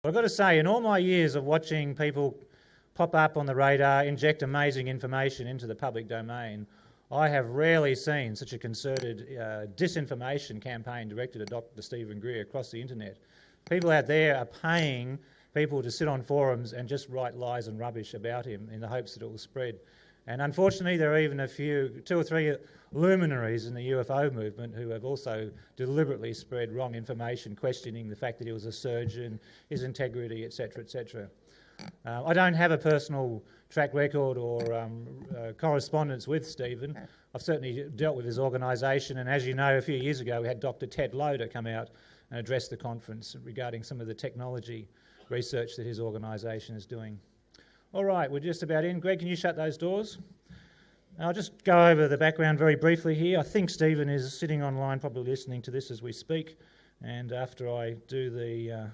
But I've got to say, in all my years of watching people pop up on the radar, inject amazing information into the public domain, I have rarely seen such a concerted disinformation campaign directed at Dr. Stephen Greer across the internet. People out there are paying people to sit on forums and just write lies and rubbish about him in the hopes that it will spread. And unfortunately, there are even two or three luminaries in the UFO movement who have also deliberately spread wrong information, questioning the fact that he was a surgeon, his integrity, etc., etc. I don't have a personal track record or correspondence with Stephen. I've certainly dealt with his organisation, and as you know, a few years ago we had Dr. Ted Loader come out and address the conference regarding some of the technology research that his organisation is doing. All right, we're just about in. Greg, can you shut those doors? I'll just go over the background very briefly here. I think Stephen is sitting online, probably listening to this as we speak, and after I do the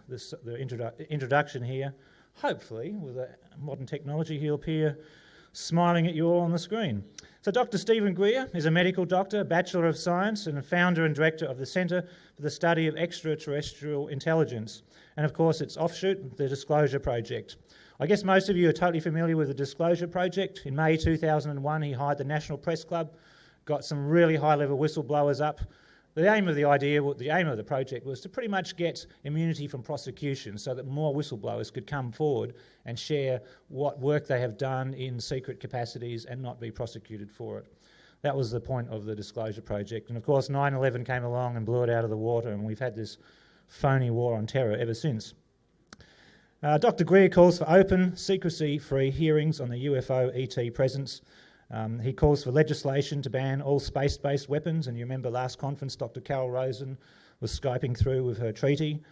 introduction here, hopefully, with a modern technology, he'll appear smiling at you all on the screen. So Dr. Stephen Greer is a medical doctor, Bachelor of Science, and a founder and director of the Centre for the Study of Extraterrestrial Intelligence, and of course its offshoot, the Disclosure Project. I guess most of you are totally familiar with the Disclosure Project. In May 2001, he hired the National Press Club, got some really high-level whistleblowers up. The aim of the project was to pretty much get immunity from prosecution so that more whistleblowers could come forward and share what work they have done in secret capacities and not be prosecuted for it. That was the point of the Disclosure Project. And of course 9/11 came along and blew it out of the water, and we've had this phony war on terror ever since. Dr. Greer calls for open, secrecy-free hearings on the UFO ET presence. He calls for legislation to ban all space-based weapons, and you remember last conference Dr. Carol Rosen was Skyping through with her treaty.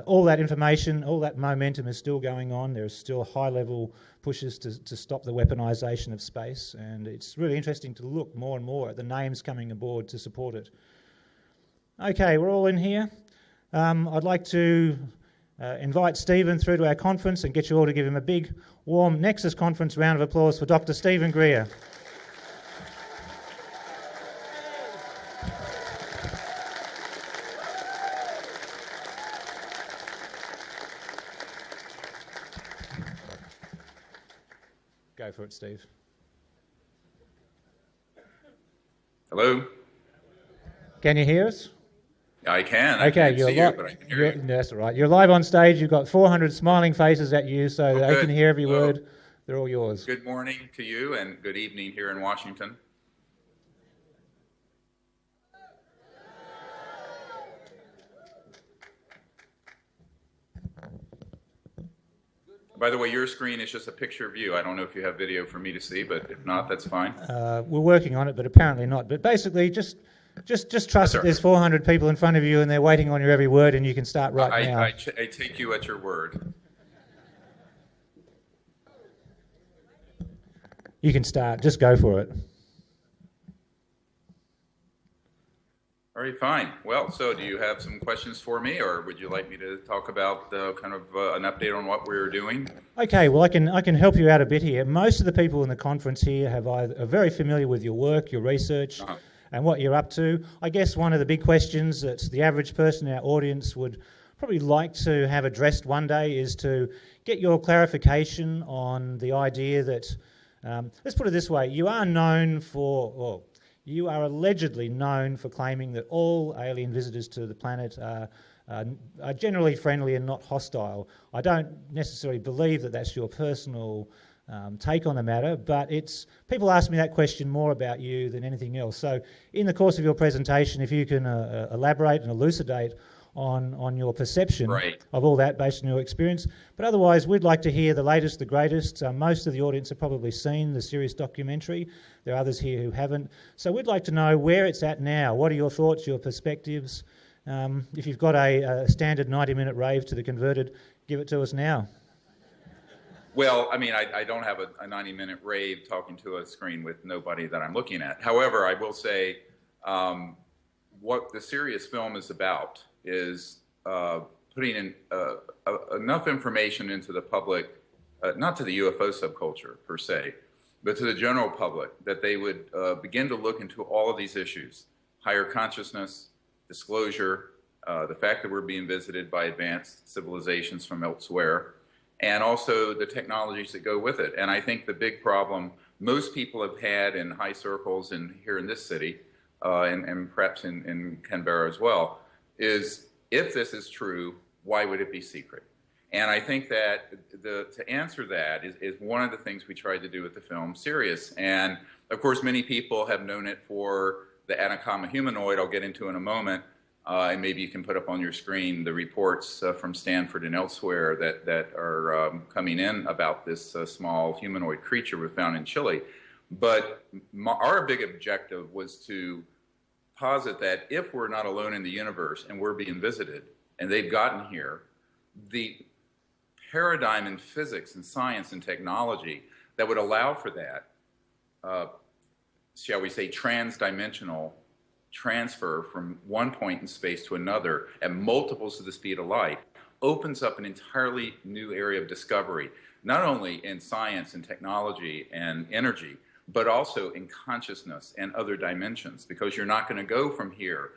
All that information, all that momentum is still going on. There are still high-level pushes to stop the weaponisation of space, and it's really interesting to look more and more at the names coming aboard to support it. Okay, we're all in here. I'd like to invite Stephen through to our conference and get you all to give him a big, warm Nexus Conference round of applause for Dr. Stephen Greer. Go for it, Steve. Hello? Can you hear us? I can. Okay, I can't see you, but I can hear you. That's all right. You're live on stage. You've got 400 smiling faces at you, so they Good. can hear every Hello. word. They're all yours. Good morning to you and good evening here in Washington. By the way, your screen is just a picture of you. I don't know if you have video for me to see, but if not, that's fine. We're working on it, but apparently not. But basically, just trust that there's 400 people in front of you and they're waiting on your every word, and you can start right now. I take you at your word. You can start. Just go for it. All right, fine. Well, so do you have some questions for me, or would you like me to talk about kind of an update on what we're doing? Okay, well, I can help you out a bit here. Most of the people in the conference here are very familiar with your work, your research, and what you're up to. I guess one of the big questions that the average person in our audience would probably like to have addressed one day is to get your clarification on the idea that, let's put it this way, you are allegedly known for claiming that all alien visitors to the planet are generally friendly and not hostile. I don't necessarily believe that that's your personal take on the matter, but people ask me that question more about you than anything else. So in the course of your presentation, if you can elaborate and elucidate on your perception of all that based on your experience. But otherwise, we'd like to hear the latest, the greatest. Most of the audience have probably seen the Sirius documentary. There are others here who haven't. So we'd like to know where it's at now. What are your thoughts, your perspectives? If you've got a standard 90-minute rave to the converted, give it to us now. Well, I mean, I don't have a 90-minute rave talking to a screen with nobody that I'm looking at. However, I will say what the Sirius film is about is putting in enough information into the public, not to the UFO subculture per se, but to the general public, that they would begin to look into all of these issues: higher consciousness, disclosure, the fact that we're being visited by advanced civilizations from elsewhere, and also the technologies that go with it. And I think the big problem most people have had in high circles and here in this city, and perhaps in Canberra as well, is if this is true, why would it be secret? And I think that to answer that is one of the things we tried to do with the film Sirius. And of course, many people have known it for the Atacama humanoid I'll get into in a moment. And maybe you can put up on your screen the reports from Stanford and elsewhere that are coming in about this small humanoid creature we found in Chile. But our big objective was to posit that if we're not alone in the universe and we're being visited and they've gotten here, the paradigm in physics and science and technology that would allow for that, shall we say, transdimensional transfer from one point in space to another at multiples of the speed of light opens up an entirely new area of discovery, not only in science and technology and energy, but also in consciousness and other dimensions, because you're not going to go from here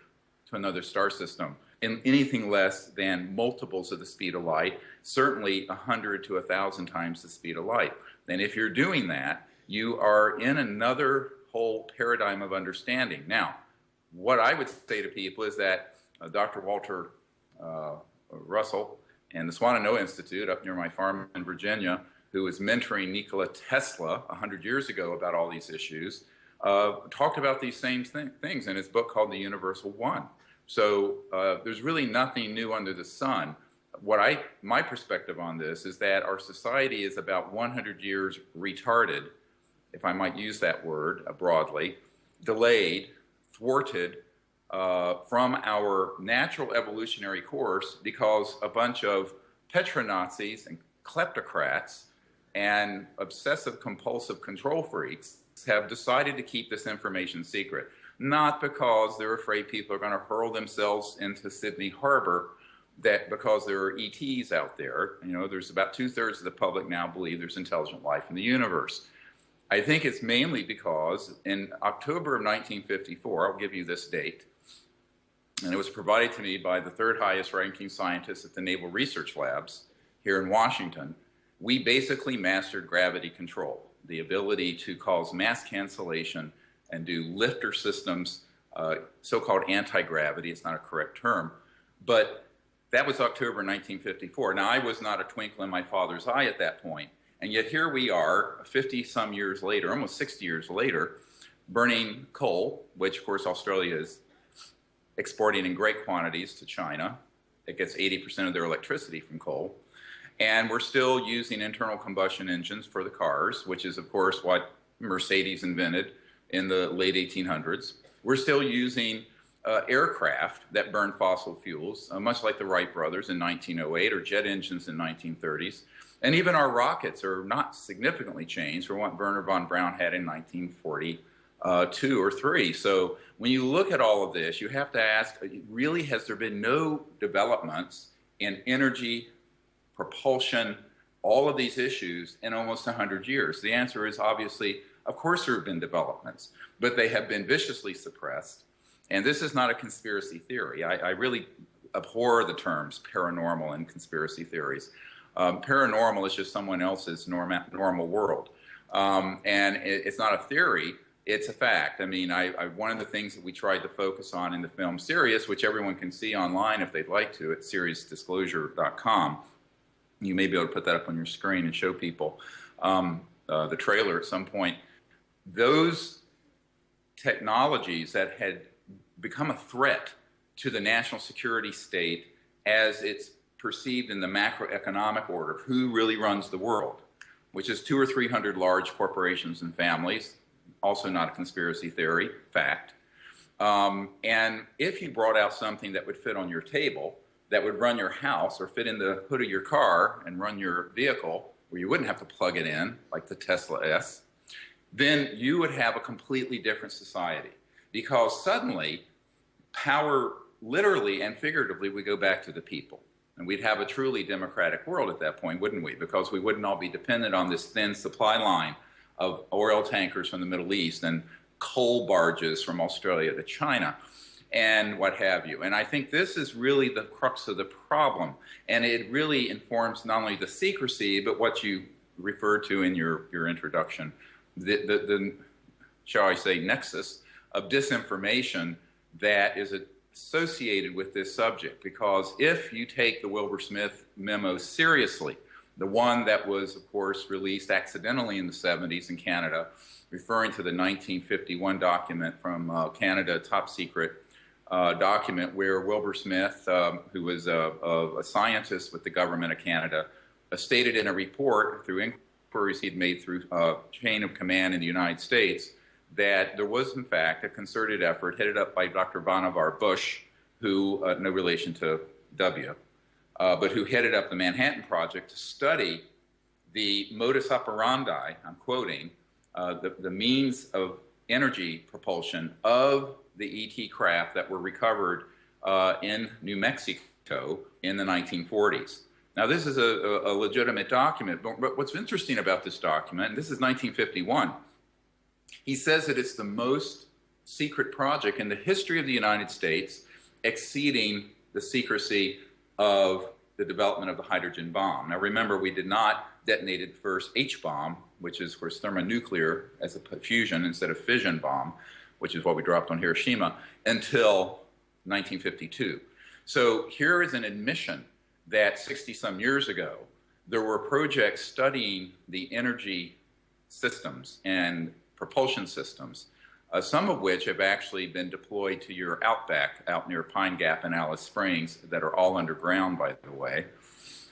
to another star system in anything less than multiples of the speed of light, certainly 100 to 1,000 times the speed of light. And if you're doing that, you are in another whole paradigm of understanding. Now, what I would say to people is that Dr. Walter Russell and the Swanano Institute up near my farm in Virginia, who was mentoring Nikola Tesla 100 years ago about all these issues, talked about these same things in his book called The Universal One. So there's really nothing new under the sun. My perspective on this is that our society is about 100 years retarded, if I might use that word broadly, delayed, thwarted from our natural evolutionary course because a bunch of petro-Nazis and kleptocrats and obsessive compulsive control freaks have decided to keep this information secret. Not because they're afraid people are going to hurl themselves into Sydney Harbor, that because there are ETs out there. You know, there's about 2/3 of the public now believe there's intelligent life in the universe. I think it's mainly because in October of 1954, I'll give you this date, and it was provided to me by the third highest ranking scientist at the Naval Research Labs here in Washington. We basically mastered gravity control, the ability to cause mass cancellation and do lifter systems, so-called anti-gravity. It's not a correct term, but that was October 1954. Now, I was not a twinkle in my father's eye at that point. And yet here we are 50-some years later, almost 60 years later, burning coal, which of course Australia is exporting in great quantities to China. It gets 80% of their electricity from coal. And we're still using internal combustion engines for the cars, which is of course what Mercedes invented in the late 1800s. We're still using aircraft that burn fossil fuels, much like the Wright brothers in 1908 or jet engines in 1930s. And even our rockets are not significantly changed from what Wernher von Braun had in 1942 or 3. So when you look at all of this, you have to ask, really, has there been no developments in energy, propulsion, all of these issues in almost 100 years? The answer is obviously, of course there have been developments, but they have been viciously suppressed. And this is not a conspiracy theory. I really abhor the terms paranormal and conspiracy theories. Paranormal is just someone else's normal world. And it's not a theory, it's a fact. I mean, one of the things that we tried to focus on in the film Sirius, which everyone can see online if they'd like to at SiriusDisclosure.com. You may be able to put that up on your screen and show people the trailer at some point. Those technologies that had become a threat to the national security state as it's perceived in the macroeconomic order of who really runs the world, which is 200 or 300 large corporations and families, also not a conspiracy theory, fact. And if you brought out something that would fit on your table, that would run your house or fit in the hood of your car and run your vehicle, where you wouldn't have to plug it in, like the Tesla S, then you would have a completely different society. Because suddenly, power literally and figuratively would go back to the people. And we'd have a truly democratic world at that point, wouldn't we? Because we wouldn't all be dependent on this thin supply line of oil tankers from the Middle East and coal barges from Australia to China. and what have you. And I think this is really the crux of the problem. And it really informs not only the secrecy, but what you referred to in your introduction, the shall I say, nexus of disinformation that is associated with this subject. Because if you take the Wilbur Smith memo seriously, the one that was, of course, released accidentally in the 70s in Canada, referring to the 1951 document from Canada, top secret document where Wilbur Smith, who was a scientist with the government of Canada, stated in a report through inquiries he'd made through chain of command in the United States that there was, in fact, a concerted effort headed up by Dr. Vannevar Bush, who, no relation to W., but who headed up the Manhattan Project to study the modus operandi, I'm quoting, the means of energy propulsion of the ET craft that were recovered in New Mexico in the 1940s. Now, this is a legitimate document, but what's interesting about this document, and this is 1951, he says that it's the most secret project in the history of the United States, exceeding the secrecy of the development of the hydrogen bomb. Now, remember, we did not detonate the first H-bomb, which is, of course, thermonuclear as a fusion instead of fission bomb, which is what we dropped on Hiroshima, until 1952. So here is an admission that 60-some years ago, there were projects studying the energy systems and propulsion systems, some of which have actually been deployed to your outback out near Pine Gap and Alice Springs that are all underground, by the way.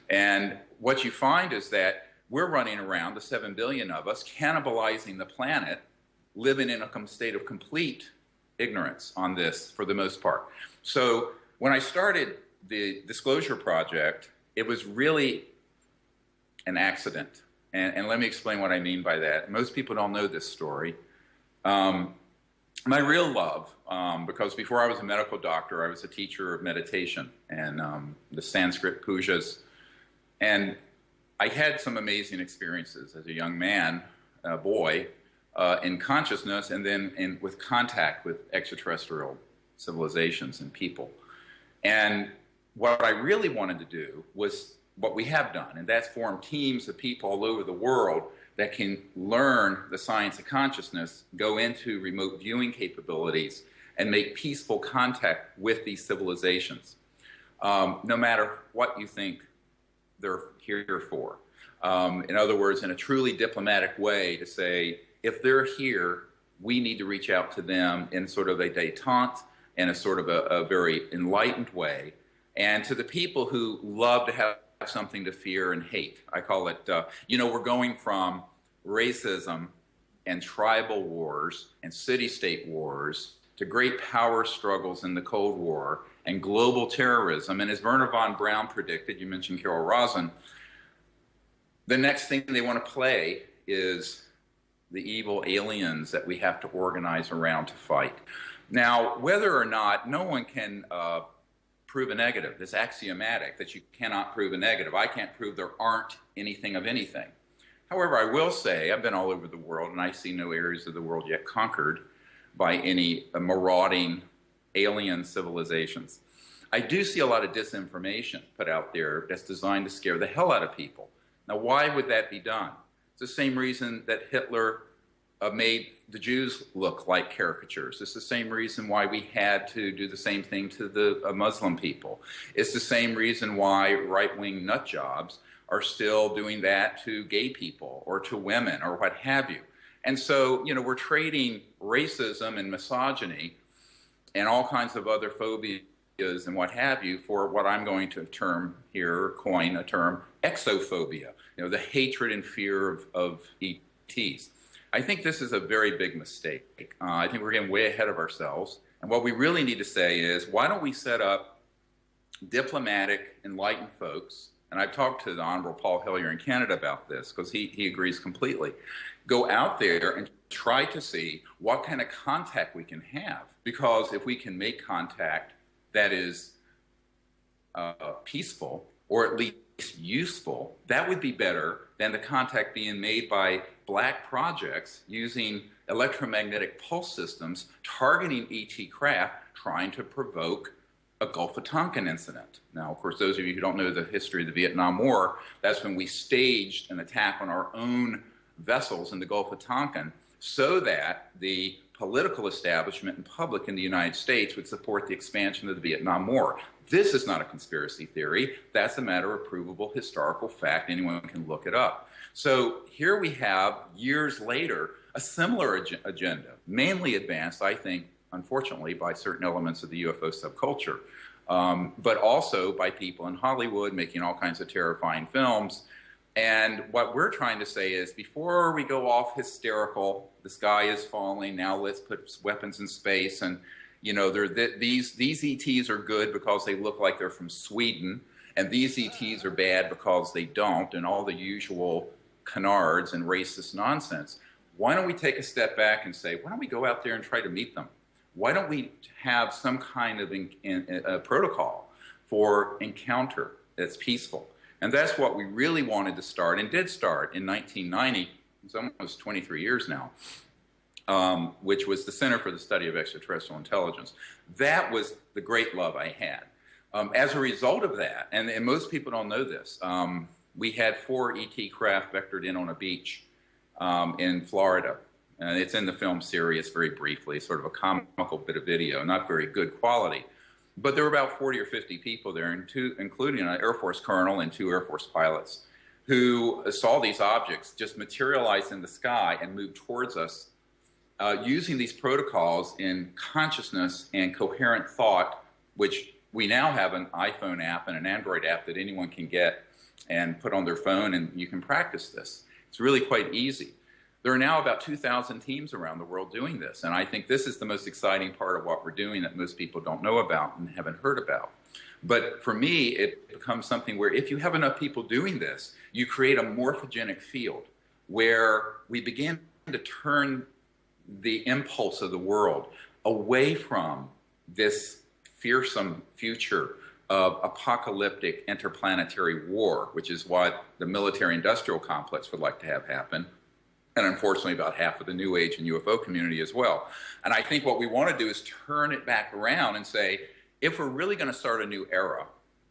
And what you find is that we're running around, the 7 billion of us, cannibalizing the planet, living in a state of complete ignorance on this for the most part. So when I started the Disclosure Project, it was really an accident. And let me explain what I mean by that. Most people don't know this story. My real love, because before I was a medical doctor, I was a teacher of meditation and the Sanskrit pujas. And I had some amazing experiences as a young man, a boy, in consciousness and then with contact with extraterrestrial civilizations and people. And what I really wanted to do was what we have done, and that's form teams of people all over the world that can learn the science of consciousness, go into remote viewing capabilities, and make peaceful contact with these civilizations, no matter what you think they're here for. In other words, in a truly diplomatic way to say, if they're here, we need to reach out to them in sort of a détente and a sort of a very enlightened way. And to the people who love to have something to fear and hate, I call it, we're going from racism and tribal wars and city-state wars to great power struggles in the Cold War and global terrorism. And as Werner von Braun predicted, you mentioned Carol Rosin, the next thing they want to play is the evil aliens that we have to organize around to fight. Now, whether or not, no one can prove a negative. It's axiomatic that you cannot prove a negative. I can't prove there aren't anything of anything. However, I will say I've been all over the world, and I see no areas of the world yet conquered by any marauding alien civilizations. I do see a lot of disinformation put out there that's designed to scare the hell out of people. Now, why would that be done? It's the same reason that Hitler made the Jews look like caricatures. It's the same reason why we had to do the same thing to the Muslim people. It's the same reason why right-wing nut jobs are still doing that to gay people or to women or what have you. And so, we're trading racism and misogyny and all kinds of other phobias and what have you for what I'm going to coin a term, exophobia, the hatred and fear of ETs. I think this is a very big mistake. I think we're getting way ahead of ourselves. And what we really need to say is, why don't we set up diplomatic, enlightened folks, and I've talked to the Honorable Paul Hellyer in Canada about this because he agrees completely, go out there and try to see what kind of contact we can have. Because if we can make contact that is peaceful or at least useful, that would be better than the contact being made by black projects using electromagnetic pulse systems targeting ET craft, trying to provoke a Gulf of Tonkin incident. Now, of course, those of you who don't know the history of the Vietnam War, that's when we staged an attack on our own vessels in the Gulf of Tonkin so that the political establishment and public in the United States would support the expansion of the Vietnam War. This is not a conspiracy theory. That's a matter of provable historical fact. Anyone can look it up. So here we have, years later, a similar agenda, mainly advanced, I think, unfortunately, by certain elements of the UFO subculture, but also by people in Hollywood making all kinds of terrifying films. And what we're trying to say is, before we go off hysterical, the sky is falling, now let's put weapons in space, and you know, these ETs are good because they look like they're from Sweden, and these ETs are bad because they don't, and all the usual canards and racist nonsense. Why don't we take a step back and say, why don't we go out there and try to meet them? Why don't we have some kind of protocol for encounter that's peaceful? And that's what we really wanted to start, and did start in 1990. It's almost 23 years now, which was the Center for the Study of Extraterrestrial Intelligence. That was the great love I had. As a result of that, and most people don't know this, we had 4 ET craft vectored in on a beach in Florida. And it's in the film Sirius very briefly, sort of a comical bit of video, not very good quality. But there were about 40 or 50 people there, including an Air Force colonel and 2 Air Force pilots, who saw these objects just materialize in the sky and move towards us using these protocols in consciousness and coherent thought, which we now have an iPhone app and an Android app that anyone can get and put on their phone, and you can practice this. It's really quite easy. There are now about 2,000 teams around the world doing this, and I think this is the most exciting part of what we're doing that most people don't know about and haven't heard about. But for me, it becomes something where if you have enough people doing this, you create a morphogenic field where we begin to turn the impulse of the world away from this fearsome future of apocalyptic interplanetary war, which is what the military-industrial complex would like to have happen, and unfortunately about half of the New Age and UFO community as well. And I think what we want to do is turn it back around and say, if we're really going to start a new era,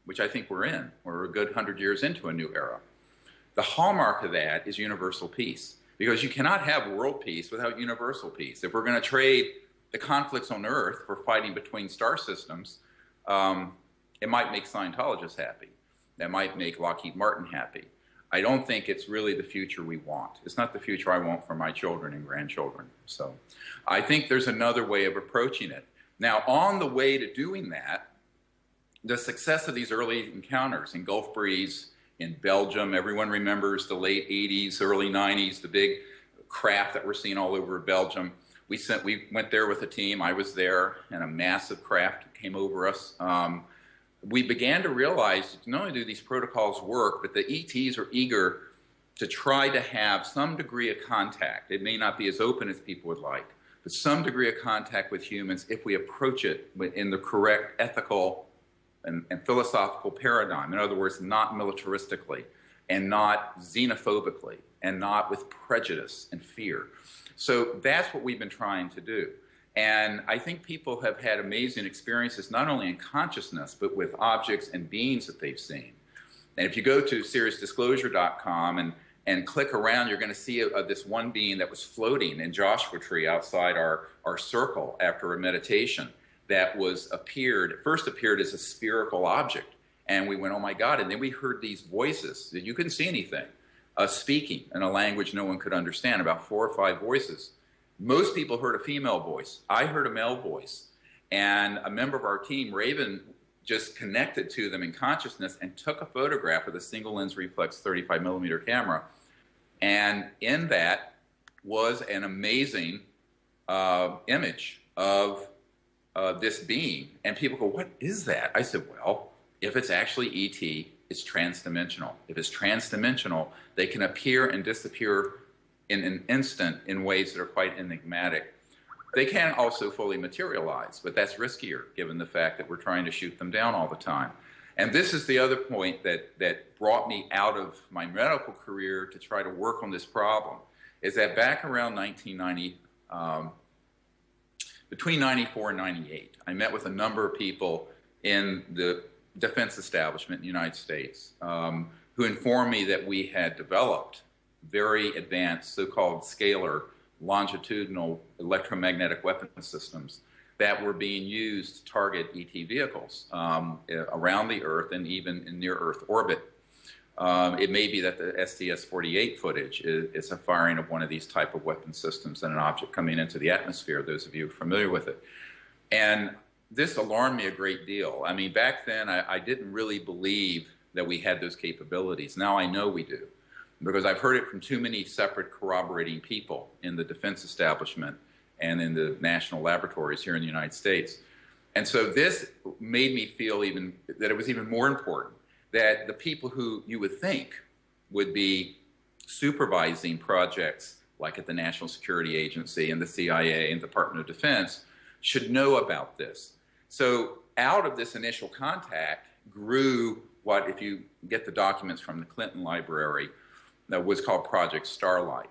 which I think we're a good 100 years into a new era, the hallmark of that is universal peace. Because you cannot have world peace without universal peace. If we're going to trade the conflicts on Earth for fighting between star systems, it might make Scientologists happy. That might make Lockheed Martin happy. I don't think it's really the future we want. It's not the future I want for my children and grandchildren. So I think there's another way of approaching it. Now, on the way to doing that, the success of these early encounters in Gulf Breeze, in Belgium, everyone remembers the late 80s, early 90s, the big craft that we're seeing all over Belgium. We went there with a team. I was there, and a massive craft came over us. We began to realize not only do these protocols work, but the ETs are eager to try to have some degree of contact. It may not be as open as people would like, but some degree of contact with humans if we approach it in the correct ethical and philosophical paradigm. In other words, not militaristically, and not xenophobically, and not with prejudice and fear. So that's what we've been trying to do. And I think people have had amazing experiences, not only in consciousness, but with objects and beings that they've seen. And if you go to SeriousDisclosure.com and click around, you're going to see this one being that was floating in Joshua Tree outside our circle after a meditation that first appeared as a spherical object. And we went, oh my God. And then we heard these voices that you couldn't see anything, speaking in a language no one could understand, about 4 or 5 voices. Most people heard a female voice. I heard a male voice. And a member of our team, Raven, just connected to them in consciousness and took a photograph with a single lens reflex 35 millimeter camera. And in that was an amazing image of this being. And people go, what is that? I said, well, if it's actually ET, it's transdimensional. If it's transdimensional, they can appear and disappear in an instant in ways that are quite enigmatic. They can also fully materialize, but that's riskier given the fact that we're trying to shoot them down all the time. And this is the other point that brought me out of my medical career to try to work on this problem, is that back around between 94 and 98, I met with a number of people in the defense establishment in the United States who informed me that we had developed very advanced so-called scalar longitudinal electromagnetic weapon systems that were being used to target ET vehicles around the Earth and even in near-Earth orbit. It may be that the STS-48 footage is a firing of one of these type of weapon systems and an object coming into the atmosphere, those of you familiar with it. And this alarmed me a great deal. I mean, back then, I didn't really believe that we had those capabilities. Now I know we do, because I've heard it from too many separate corroborating people in the defense establishment and in the national laboratories here in the United States. And so this made me feel that it was even more important that the people who you would think would be supervising projects like at the National Security Agency and the CIA and the Department of Defense should know about this. So out of this initial contact grew what, if you get the documents from the Clinton Library, that was called Project Starlight.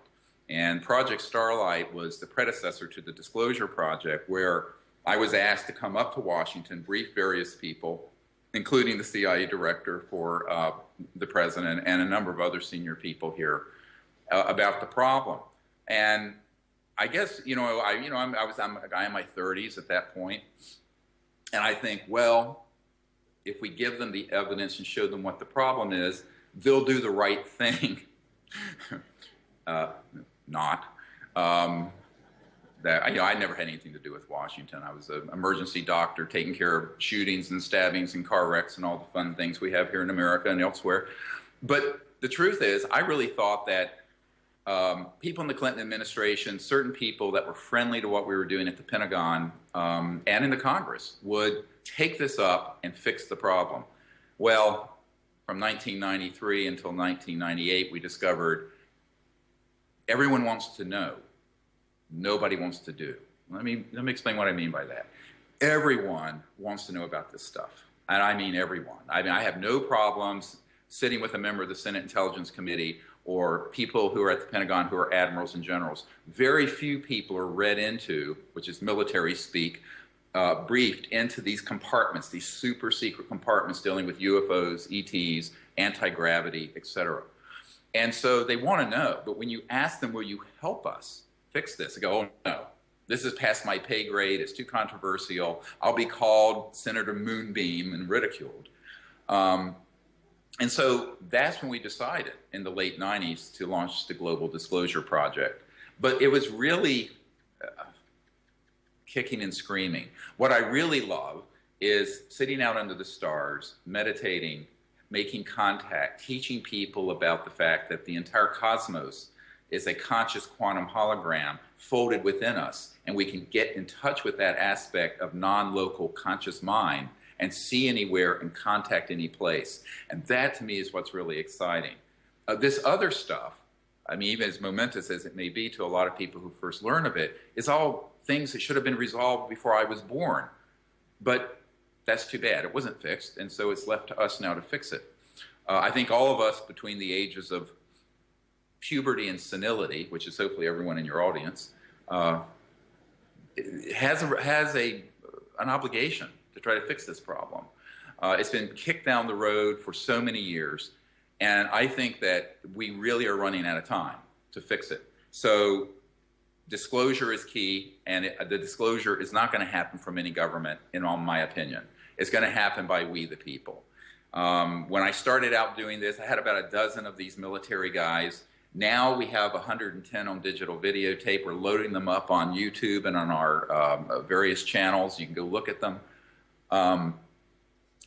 And Project Starlight was the predecessor to the Disclosure Project, where I was asked to come up to Washington, brief various people, including the CIA director for the president and a number of other senior people here about the problem. And I guess, I'm a guy in my 30s at that point, and I think, well, if we give them the evidence and show them what the problem is, they'll do the right thing. I never had anything to do with Washington. I was an emergency doctor taking care of shootings and stabbings and car wrecks and all the fun things we have here in America and elsewhere. But the truth is, I really thought that people in the Clinton administration, certain people that were friendly to what we were doing at the Pentagon and in the Congress, would take this up and fix the problem. Well, from 1993 until 1998, we discovered everyone wants to know. Nobody wants to do. Let me explain what I mean by that. Everyone wants to know about this stuff. And I mean everyone. I mean, I have no problems sitting with a member of the Senate Intelligence Committee or people who are at the Pentagon who are admirals and generals. Very few people are read into, which is military speak, briefed into these compartments, these super secret compartments dealing with UFOs, ETs, anti-gravity, etc. And so they want to know, but when you ask them, will you help us fix this? They go, oh no, this is past my pay grade, it's too controversial, I'll be called Senator Moonbeam and ridiculed. And so that's when we decided in the late 90s to launch the Global Disclosure Project. But it was really kicking and screaming. What I really love is sitting out under the stars, meditating, making contact, teaching people about the fact that the entire cosmos is a conscious quantum hologram folded within us, and we can get in touch with that aspect of non-local conscious mind and see anywhere and contact any place. And that, to me, is what's really exciting. This other stuff, I mean, even as momentous as it may be to a lot of people who first learn of it, is all things that should have been resolved before I was born. But that's too bad. It wasn't fixed, and so it's left to us now to fix it. I think all of us between the ages of puberty and senility, which is hopefully everyone in your audience, has an obligation to try to fix this problem. It's been kicked down the road for so many years, and I think that we really are running out of time to fix it. So disclosure is key, and the disclosure is not going to happen from any government, in all my opinion. It's going to happen by we the people. When I started out doing this, I had about a dozen of these military guys. Now we have 110 on digital videotape. We're loading them up on YouTube and on our various channels. You can go look at them. And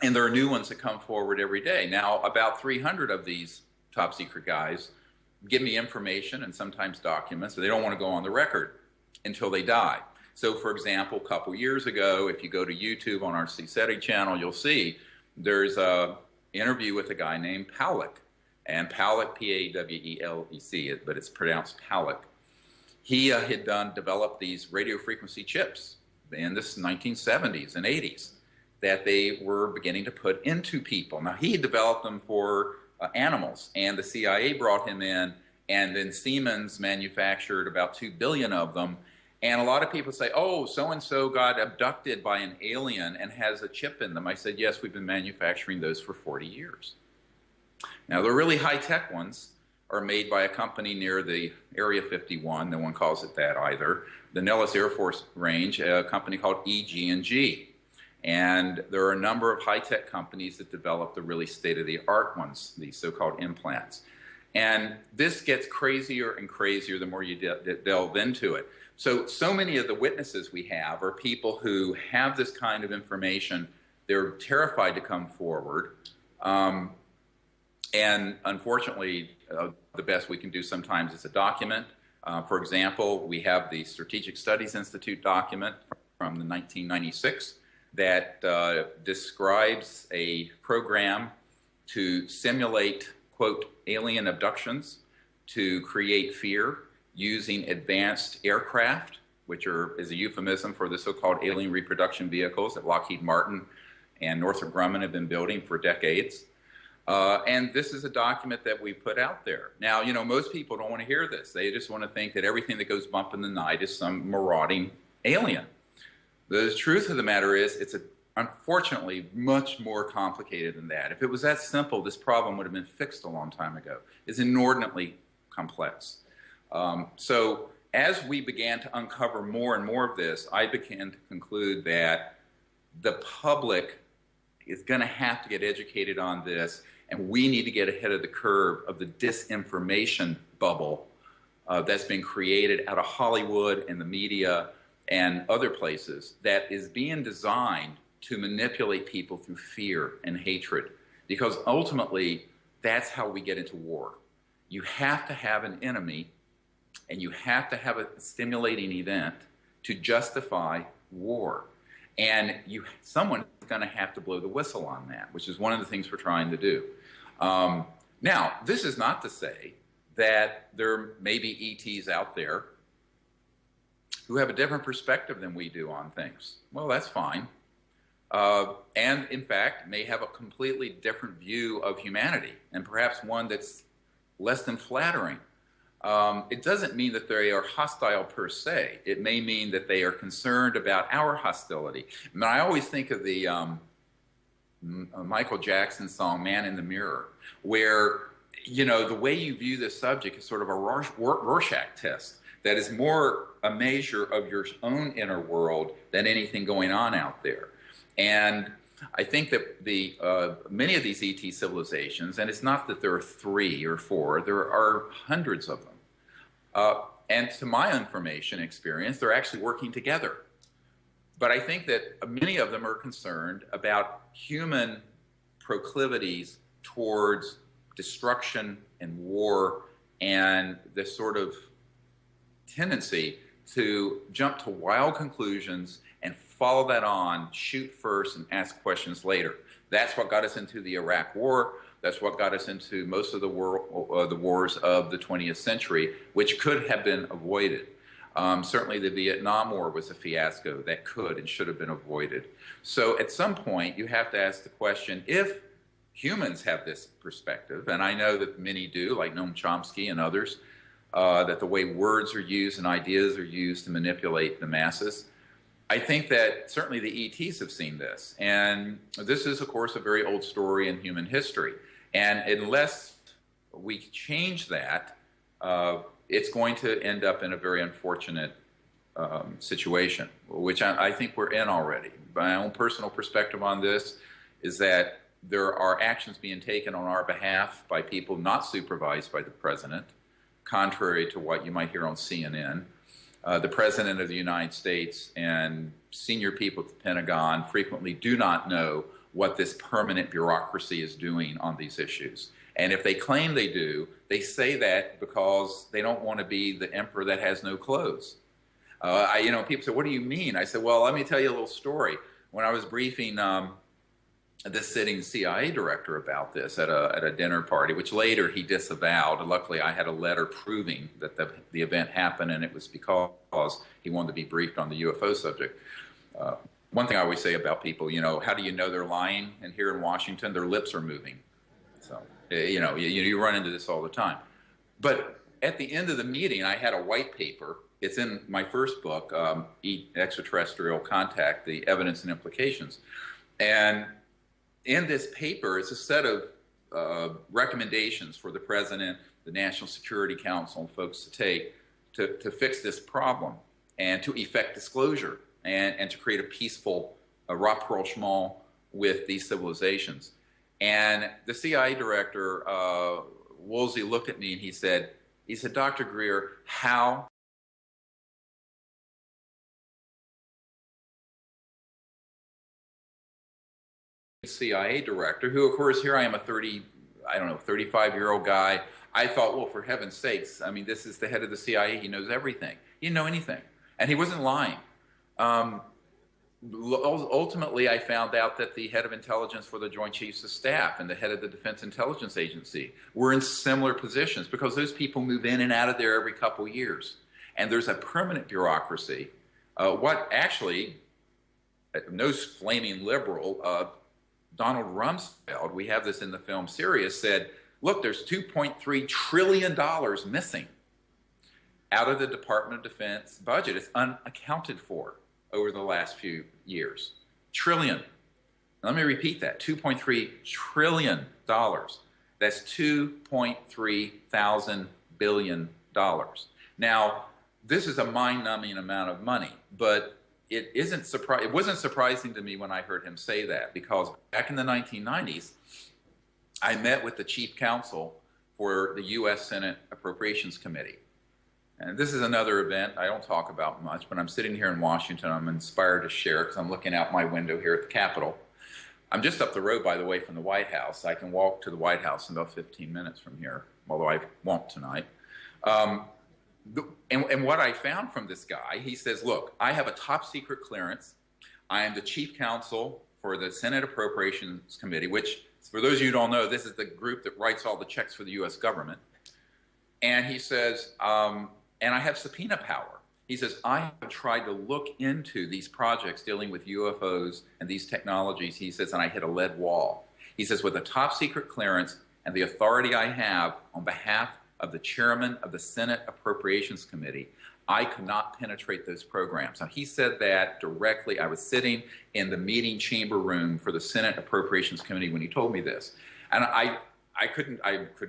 there are new ones that come forward every day. Now, about 300 of these top secret guys give me information and sometimes documents, but they don't want to go on the record until they die. So, for example, a couple years ago, if you go to YouTube on our CSETI channel, you'll see there's an interview with a guy named Pawlek. And Pawlek, P-A-W-E-L-E-C, but it's pronounced Pawlek. He had developed these radio frequency chips in the 1970s and 80s that they were beginning to put into people. Now, he had developed them for animals, and the CIA brought him in and then Siemens manufactured about 2 billion of them. And a lot of people say, oh, so-and-so got abducted by an alien and has a chip in them. I said, yes, we've been manufacturing those for 40 years. Now, the really high-tech ones are made by a company near the Area 51. No one calls it that either. The Nellis Air Force Range, a company called EG&G. And there are a number of high-tech companies that develop the really state-of-the-art ones, these so-called implants. And this gets crazier and crazier the more you delve into it. So many of the witnesses we have are people who have this kind of information. They're terrified to come forward. And unfortunately, the best we can do sometimes is a document. For example, we have the Strategic Studies Institute document from the 1996 that describes a program to simulate, quote, alien abductions to create fear using advanced aircraft, which is a euphemism for the so-called alien reproduction vehicles that Lockheed Martin and Northrop Grumman have been building for decades. And this is a document that we put out there. Now, you know, most people don't want to hear this. They just want to think that everything that goes bump in the night is some marauding alien. The truth of the matter is, it's unfortunately much more complicated than that. If it was that simple, this problem would have been fixed a long time ago. It's inordinately complex. So as we began to uncover more and more of this, I began to conclude that the public is going to have to get educated on this, and we need to get ahead of the curve of the disinformation bubble that's been created out of Hollywood and the media and other places that is being designed to manipulate people through fear and hatred, because ultimately that's how we get into war. You have to have an enemy, and you have to have a stimulating event to justify war. And someone is going to have to blow the whistle on that, which is one of the things we're trying to do. Now, this is not to say that there may be ETs out there who have a different perspective than we do on things. Well, that's fine. And in fact, may have a completely different view of humanity, and perhaps one that's less than flattering. It doesn't mean that they are hostile per se. It may mean that they are concerned about our hostility. I mean, I always think of the Michael Jackson song, Man in the Mirror, where, you know, the way you view this subject is sort of a Rorschach test that is more a measure of your own inner world than anything going on out there. And I think that many of these ET civilizations, and it's not that there are 3 or 4, there are hundreds of them. And to my information experience, they're actually working together. But I think that many of them are concerned about human proclivities towards destruction and war, and this sort of tendency to jump to wild conclusions and follow that on, shoot first and ask questions later. That's what got us into the Iraq War. That's what got us into most of the wars of the 20th century, which could have been avoided. Certainly the Vietnam War was a fiasco that could and should have been avoided. So at some point, you have to ask the question, if humans have this perspective, and I know that many do, like Noam Chomsky and others, that the way words are used and ideas are used to manipulate the masses, I think that certainly the ETs have seen this. And this is, of course, a very old story in human history. And unless we change that, it's going to end up in a very unfortunate situation, which I think we're in already. My own personal perspective on this is that there are actions being taken on our behalf by people not supervised by the president, contrary to what you might hear on CNN. The President of the United States and senior people at the Pentagon frequently do not know what this permanent bureaucracy is doing on these issues. And if they claim they do, they say that because they don't want to be the emperor that has no clothes. People say, what do you mean? I said, well, let me tell you a little story. When I was briefing this sitting CIA director about this at a dinner party, which later he disavowed. And luckily, I had a letter proving that the event happened, and it was because he wanted to be briefed on the UFO subject. One thing I always say about people, how do you know they're lying? And here in Washington, their lips are moving. So, you run into this all the time. But at the end of the meeting, I had a white paper. It's in my first book, Extraterrestrial Contact, The Evidence and Implications. And in this paper, it's a set of recommendations for the president, the National Security Council, and folks to take to fix this problem and to effect disclosure and to create a peaceful rapprochement with these civilizations. And the CIA director, Woolsey, looked at me and he said, Dr. Greer, how CIA director, who of course here I am a 35-year-old guy. I thought, well, for heaven's sakes, I mean, this is the head of the CIA. He knows everything. He didn't know anything. And he wasn't lying. Ultimately, I found out that the head of intelligence for the Joint Chiefs of Staff and the head of the Defense Intelligence Agency were in similar positions because those people move in and out of there every couple of years. And there's a permanent bureaucracy. What actually, no flaming liberal, Donald Rumsfeld, we have this in the film Sirius, said, look, there's $2.3 trillion missing out of the Department of Defense budget. It's unaccounted for over the last few years. Trillion. Let me repeat that, $2.3 trillion. That's 2.3 thousand billion dollars. Now, this is a mind-numbing amount of money, but it wasn't surprising to me when I heard him say that, because back in the 1990s, I met with the chief counsel for the U.S. Senate Appropriations Committee. And this is another event I don't talk about much, but I'm sitting here in Washington. I'm inspired to share because I'm looking out my window here at the Capitol. I'm just up the road, by the way, from the White House. I can walk to the White House in about 15 minutes from here, although I won't tonight. And what I found from this guy, he says, look, I have a top secret clearance. I am the chief counsel for the Senate Appropriations Committee, which, for those of you who don't know, this is the group that writes all the checks for the U.S. government. And he says, and I have subpoena power. He says, I have tried to look into these projects dealing with UFOs and these technologies. He says, and I hit a lead wall. He says, with a top secret clearance and the authority I have on behalf of the chairman of the Senate Appropriations Committee, I could not penetrate those programs. Now, he said that directly. I was sitting in the meeting chamber room for the Senate Appropriations Committee when he told me this. And I could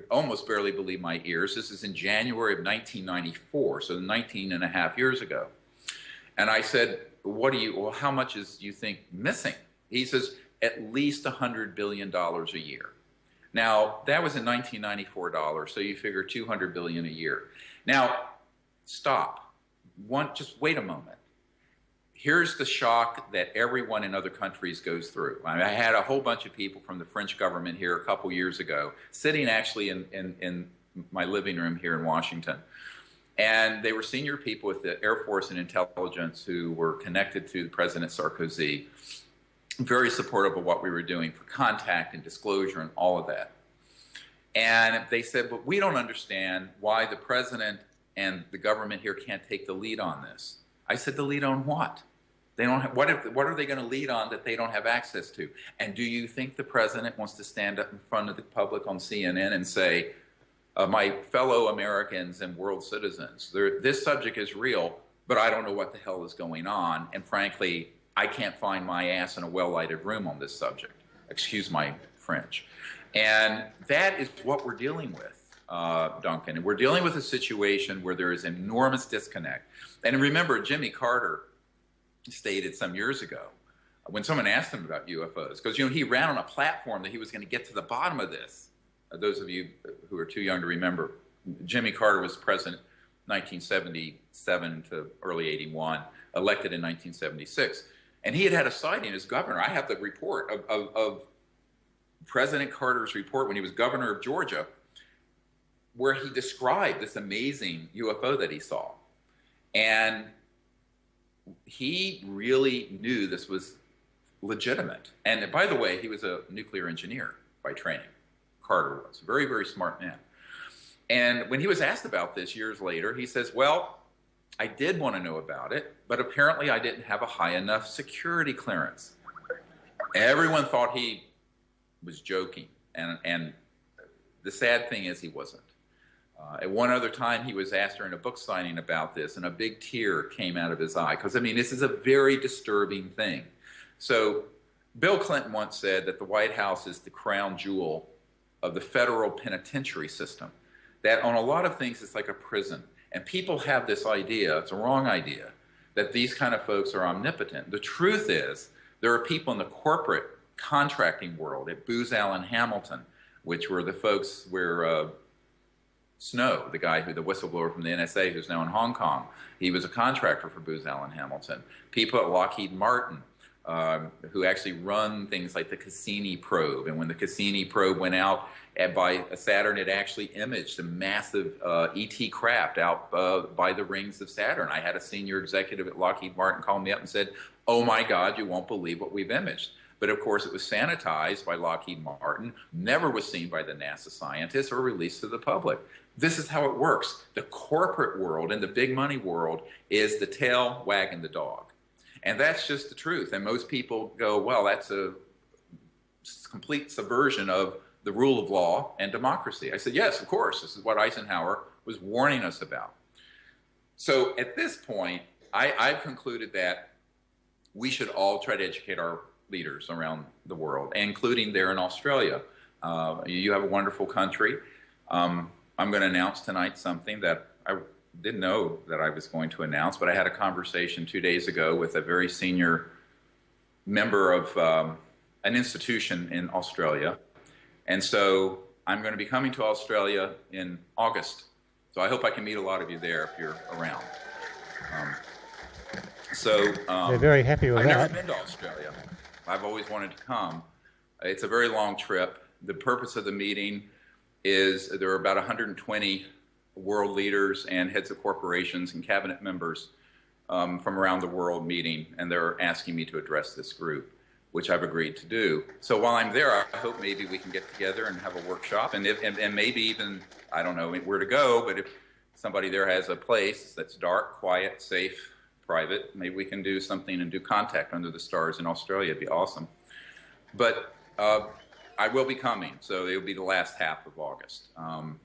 almost barely believe my ears. This is in January of 1994, so 19 and a half years ago. And I said, well, how much do you think missing? He says, at least $100 billion a year. Now, that was in 1994 dollars, so you figure $200 billion a year. Now, stop. Just wait a moment. Here's the shock that everyone in other countries goes through. I mean, I had a whole bunch of people from the French government here a couple years ago, sitting actually in my living room here in Washington. And they were senior people with the Air Force and intelligence who were connected to President Sarkozy, very supportive of what we were doing for contact and disclosure and all of that. And they said, but we don't understand why the president and the government here can't take the lead on this. I said, the lead on what? They don't have, what are they going to lead on that they don't have access to? And do you think the president wants to stand up in front of the public on CNN and say, my fellow Americans and world citizens, this subject is real, but I don't know what the hell is going on. And frankly, I can't find my ass in a well-lighted room on this subject. Excuse my French. And that is what we're dealing with, Duncan. And we're dealing with a situation where there is enormous disconnect. And remember, Jimmy Carter stated some years ago, when someone asked him about UFOs, because he ran on a platform that he was going to get to the bottom of this. Those of you who are too young to remember, Jimmy Carter was president 1977 to early 81, elected in 1976. And he had a sighting as governor. I have the report of President Carter's report when he was governor of Georgia, where he described this amazing UFO that he saw. And he really knew this was legitimate. And by the way, he was a nuclear engineer by training. Carter was a very, very smart man. And when he was asked about this years later, he says, well, I did want to know about it, but apparently I didn't have a high enough security clearance. Everyone thought he was joking. And the sad thing is he wasn't. At one other time, he was asked during a book signing about this, and a big tear came out of his eye. Because, I mean, this is a very disturbing thing. So Bill Clinton once said that the White House is the crown jewel of the federal penitentiary system. That on a lot of things, it's like a prison. And people have this idea, it's a wrong idea, that these kind of folks are omnipotent. The truth is, there are people in the corporate contracting world at Booz Allen Hamilton, which were the folks where Snow, the guy the whistleblower from the NSA who's now in Hong Kong, he was a contractor for Booz Allen Hamilton. People at Lockheed Martin, who actually run things like the Cassini probe. And when the Cassini probe went out by Saturn, it actually imaged a massive ET craft out by the rings of Saturn. I had a senior executive at Lockheed Martin call me up and said, "Oh my God, you won't believe what we've imaged." But of course, it was sanitized by Lockheed Martin, never was seen by the NASA scientists or released to the public. This is how it works. The corporate world and the big money world is the tail wagging the dog. And that's just the truth. And most people go, well, that's a complete subversion of the rule of law and democracy. I said, yes, of course. This is what Eisenhower was warning us about. So at this point, I've concluded that we should all try to educate our leaders around the world, including there in Australia. You have a wonderful country. I'm going to announce tonight something that I didn't know that I was going to announce, but I had a conversation 2 days ago with a very senior member of an institution in Australia. And so I'm going to be coming to Australia in August. So I hope I can meet a lot of you there if you're around. They're very happy with I've that. never been to Australia. I've always wanted to come. It's a very long trip. The purpose of the meeting is there are about 120 world leaders and heads of corporations and cabinet members from around the world meeting, and they're asking me to address this group, which I've agreed to do. So while I'm there, I hope maybe we can get together and have a workshop, and maybe even, I don't know where to go, but if somebody there has a place that's dark, quiet, safe, private, maybe we can do something and do Contact Under the Stars in Australia. It'd be awesome. But I will be coming, so it'll be the last half of August. I'm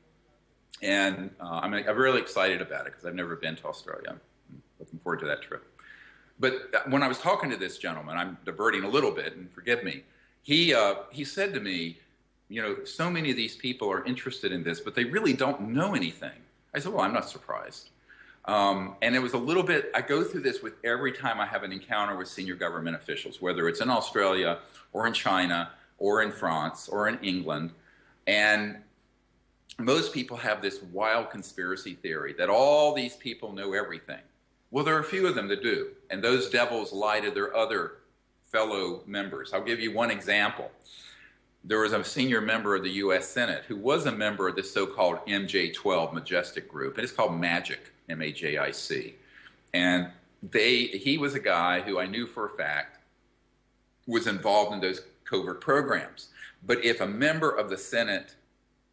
really excited about it because I've never been to Australia. I'm looking forward to that trip. But when I was talking to this gentleman, I'm diverting a little bit, and forgive me, he said to me, you know, so many of these people are interested in this, but they really don't know anything. I said, well, I'm not surprised. And it was a little bit, I go through this with every time I have an encounter with senior government officials, whether it's in Australia or in China or in France or in England. And most people have this wild conspiracy theory that all these people know everything. Well, there are a few of them that do, and those devils lie to their other fellow members. I'll give you one example. There was a senior member of the U.S. Senate who was a member of the so-called MJ-12 Majestic Group, and it's called MAGIC, M-A-J-I-C. And he was a guy who I knew for a fact was involved in those covert programs. But if a member of the Senate,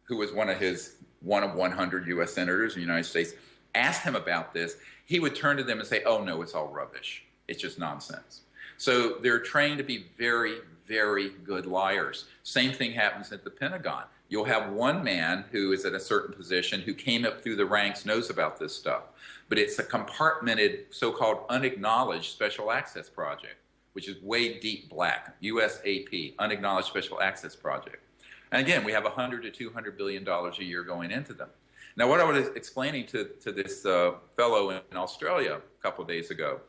who was one of 100 U.S. senators in the United States, asked him about this, he would turn to them and say, oh, no, it's all rubbish. It's just nonsense. So they're trained to be very, very good liars. Same thing happens at the Pentagon. You'll have one man who is at a certain position who came up through the ranks, knows about this stuff. But it's a compartmented, so-called unacknowledged special access project, which is way deep black, USAP, unacknowledged special access project. And again, we have $100 to $200 billion a year going into them. Now, what I was explaining to this fellow in Australia a couple of days ago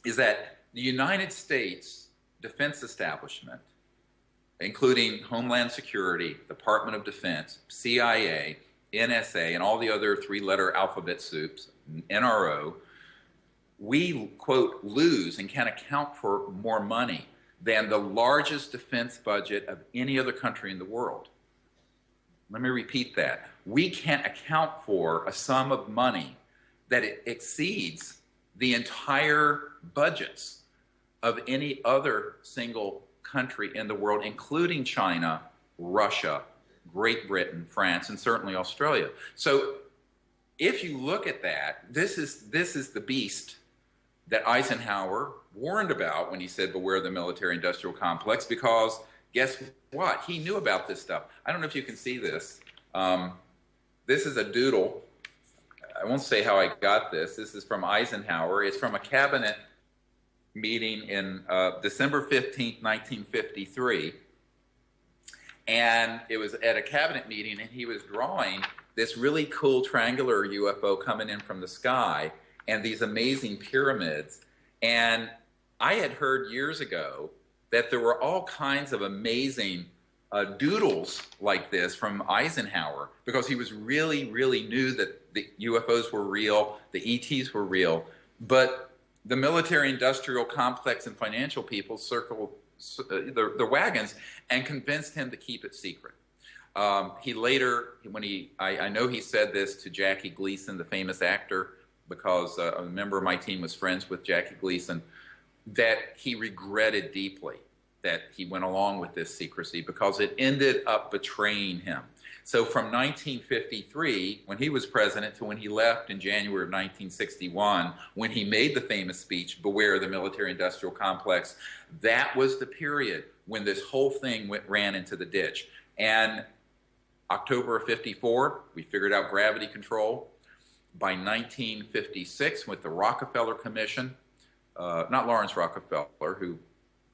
is that the United States defense establishment, including Homeland Security, Department of Defense, CIA, NSA, and all the other three-letter alphabet soups, NRO, we, quote, lose and can account for more money than the largest defense budget of any other country in the world. Let me repeat that. We can't account for a sum of money that exceeds the entire budgets of any other single country in the world, including China, Russia, Great Britain, France, and certainly Australia. So if you look at that, this is the beast that Eisenhower warned about when he said, beware the military-industrial complex, because guess what? He knew about this stuff. I don't know if you can see this. This is a doodle. I won't say how I got this. This is from Eisenhower. It's from a cabinet meeting in December 15th, 1953. And it was at a cabinet meeting, and he was drawing this really cool triangular UFO coming in from the sky and these amazing pyramids. And I had heard years ago that there were all kinds of amazing doodles like this from Eisenhower, because he was really knew that the UFOs were real, the ETs were real, but the military-industrial complex and financial people circled the wagons and convinced him to keep it secret. He later, I know he said this to Jackie Gleason, the famous actor, because a member of my team was friends with Jackie Gleason, that he regretted deeply that he went along with this secrecy because it ended up betraying him. So from 1953, when he was president, to when he left in January of 1961, when he made the famous speech, "Beware the military-industrial complex," that was the period when this whole thing ran into the ditch. And October of 54, we figured out gravity control. By 1956, with the Rockefeller Commission, not Lawrence Rockefeller, who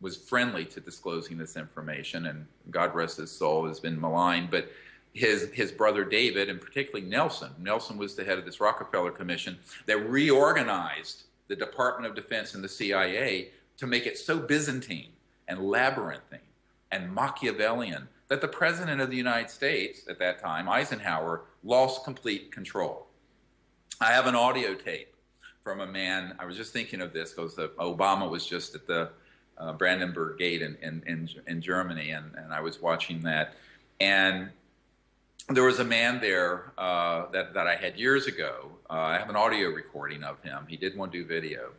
was friendly to disclosing this information, and God rest his soul, has been maligned, but his brother David, and particularly Nelson was the head of this Rockefeller Commission that reorganized the Department of Defense and the CIA to make it so Byzantine and labyrinthine and Machiavellian that the President of the United States at that time, Eisenhower, lost complete control. I have an audio tape from a man, I was just thinking of this because Obama was just at the Brandenburg Gate in Germany, and I was watching that. And there was a man there that I had years ago. I have an audio recording of him. He didn't want to do video.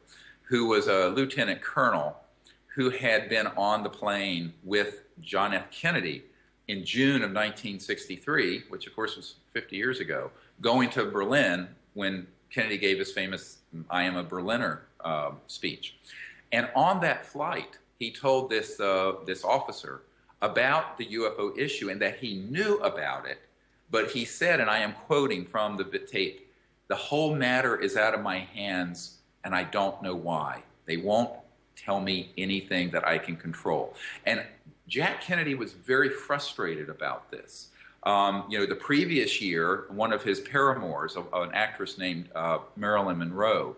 Who was a lieutenant colonel who had been on the plane with John F. Kennedy in June of 1963, which of course was 50 years ago, going to Berlin when Kennedy gave his famous "I am a Berliner" speech. And on that flight, he told this officer about the UFO issue and that he knew about it. But he said, and I am quoting from the tape, "The whole matter is out of my hands, and I don't know why. They won't tell me anything that I can control." And Jack Kennedy was very frustrated about this. The previous year, one of his paramours, an actress named Marilyn Monroe,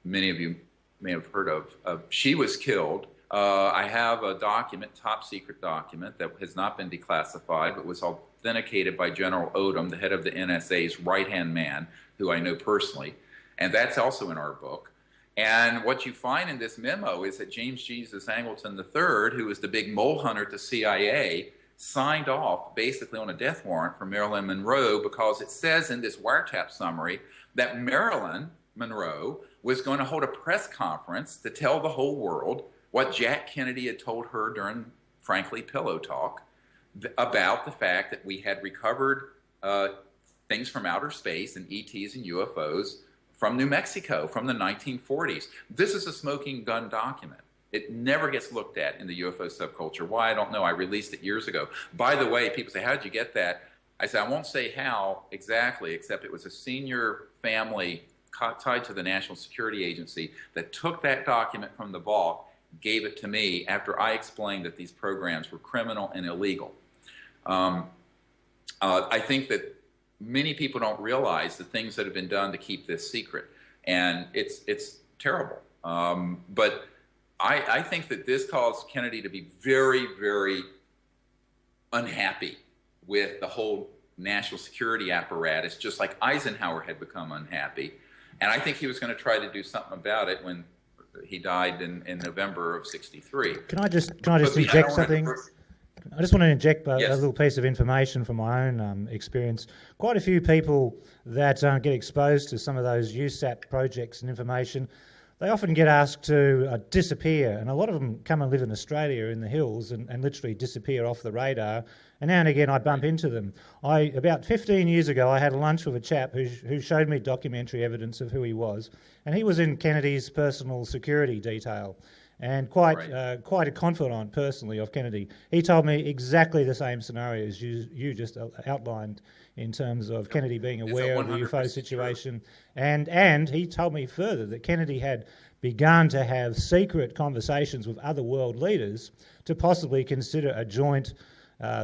many of you may have heard of, she was killed. I have a document, top secret document, that has not been declassified, but was authenticated by General Odom, the head of the NSA's right-hand man, who I know personally, and that's also in our book. And what you find in this memo is that James Jesus Angleton III, who was the big mole hunter at the CIA, signed off basically on a death warrant for Marilyn Monroe, because it says in this wiretap summary that Marilyn Monroe was going to hold a press conference to tell the whole world what Jack Kennedy had told her during, frankly, pillow talk, about the fact that we had recovered things from outer space and ETs and UFOs from New Mexico from the 1940s. This is a smoking gun document. It never gets looked at in the UFO subculture. Why, I don't know. I released it years ago. By the way, people say, "How did you get that?" I say, I won't say how exactly, except it was a senior family tied to the National Security Agency that took that document from the vault, gave it to me after I explained that these programs were criminal and illegal. I think that many people don't realize the things that have been done to keep this secret, and it's terrible. But I think that this caused Kennedy to be very, very unhappy with the whole national security apparatus, just like Eisenhower had become unhappy. And I think he was going to try to do something about it when he died in November of '63. Can I just inject something? I just want to inject a little piece of information from my own experience. Quite a few people that get exposed to some of those USAP projects and information, they often get asked to disappear, and a lot of them come and live in Australia in the hills and literally disappear off the radar. And now and again I bump into them. About 15 years ago I had a lunch with a chap who showed me documentary evidence of who he was, and he was in Kennedy's personal security detail. and Right. quite a confidant personally of Kennedy. He told me exactly the same scenario as you just outlined in terms of Kennedy being Is that aware of the UFO 100% true? situation, and he told me further that Kennedy had begun to have secret conversations with other world leaders to possibly consider a joint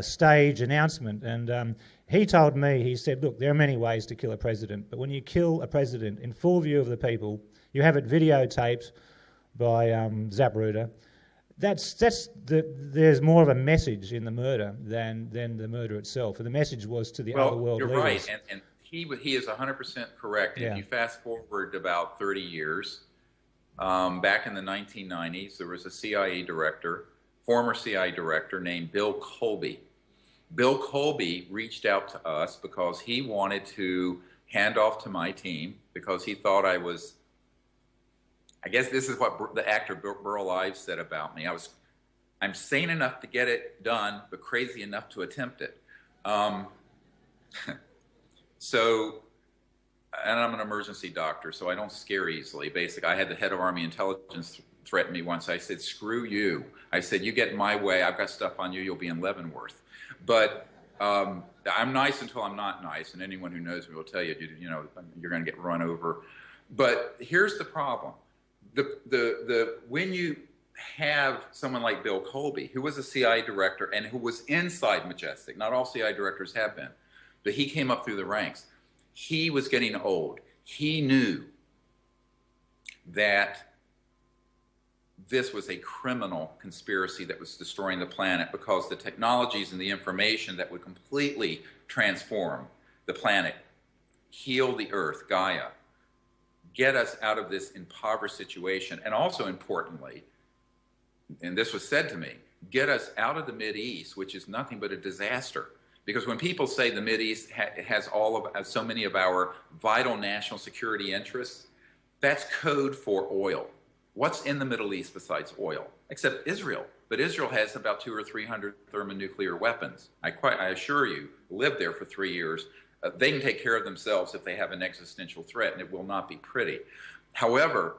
stage announcement. And he told me, he said, look, there are many ways to kill a president, but when you kill a president in full view of the people, you have it videotaped by Zapruder. There's more of a message in the murder than the murder itself. And the message was to the other world You're leaders. right, and he is 100% correct. Yeah. If you fast forward about 30 years, back in the 1990s, there was a CIA director, former CIA director named Bill Colby. Bill Colby reached out to us because he wanted to hand off to my team because he thought I guess this is what the actor Burl Ives said about me. I'm sane enough to get it done, but crazy enough to attempt it. So, and I'm an emergency doctor, so I don't scare easily. Basically, I had the head of Army intelligence threaten me once. I said, screw you. I said, you get in my way, I've got stuff on you, you'll be in Leavenworth. But I'm nice until I'm not nice, and anyone who knows me will tell you, you're going to get run over. But here's the problem. When you have someone like Bill Colby, who was a CIA director and who was inside Majestic, not all CIA directors have been, but he came up through the ranks. He was getting old. He knew that this was a criminal conspiracy that was destroying the planet because the technologies and the information that would completely transform the planet, heal the earth, Gaia, get us out of this impoverished situation, and also importantly, and this was said to me, get us out of the Mideast, which is nothing but a disaster. Because when people say the Mideast has so many of our vital national security interests, that's code for oil. What's in the Middle East besides oil? Except Israel. But Israel has about 200 or 300 thermonuclear weapons. I assure you, lived there for 3 years. They can take care of themselves if they have an existential threat, and it will not be pretty. However,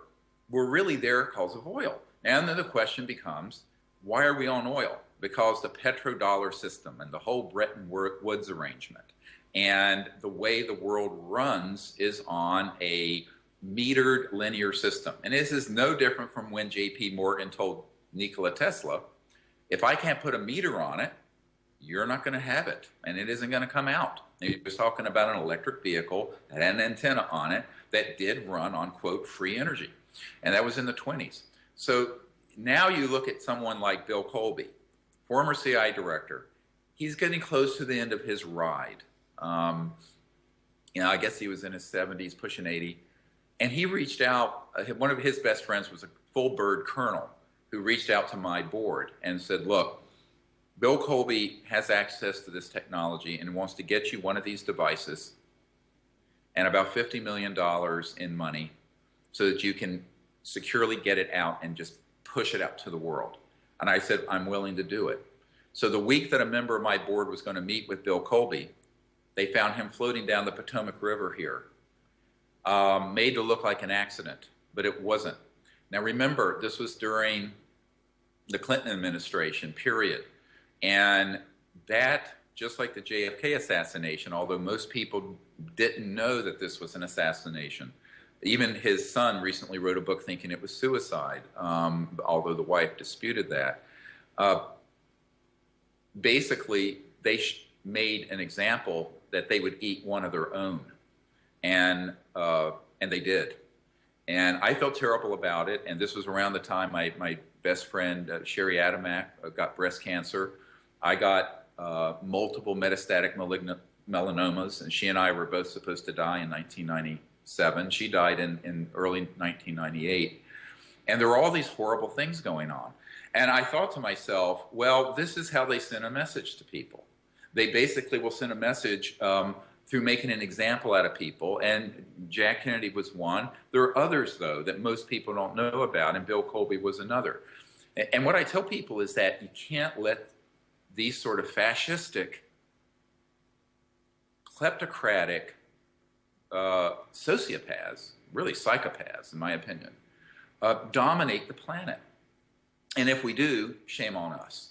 we're really there because of oil. And then the question becomes, why are we on oil? Because the petrodollar system and the whole Bretton Woods arrangement and the way the world runs is on a metered linear system. And this is no different from when J.P. Morgan told Nikola Tesla, if I can't put a meter on it, you're not going to have it, and it isn't going to come out. He was talking about an electric vehicle that had an antenna on it that did run on, quote, free energy. And that was in the 20s. So now you look at someone like Bill Colby, former CIA director. He's getting close to the end of his ride. I guess he was in his 70s, pushing 80. And he reached out, one of his best friends was a full bird colonel who reached out to my board and said, look, Bill Colby has access to this technology and wants to get you one of these devices and about $50 million in money so that you can securely get it out and just push it out to the world. And I said, I'm willing to do it. So the week that a member of my board was going to meet with Bill Colby, they found him floating down the Potomac River here, made to look like an accident, but it wasn't. Now remember, this was during the Clinton administration, period. And that, just like the JFK assassination, although most people didn't know that this was an assassination, even his son recently wrote a book thinking it was suicide, although the wife disputed that. Basically, they made an example that they would eat one of their own, and they did. And I felt terrible about it, and this was around the time my best friend, Sherry Adamak, got breast cancer. I got multiple metastatic malignant melanomas, and she and I were both supposed to die in 1997. She died in early 1998. And there were all these horrible things going on. And I thought to myself, well, this is how they send a message to people. They basically will send a message through making an example out of people. And Jack Kennedy was one. There are others, though, that most people don't know about, and Bill Colby was another. And what I tell people is that you can't let these sort of fascistic, kleptocratic sociopaths, really psychopaths in my opinion, dominate the planet. And if we do, shame on us.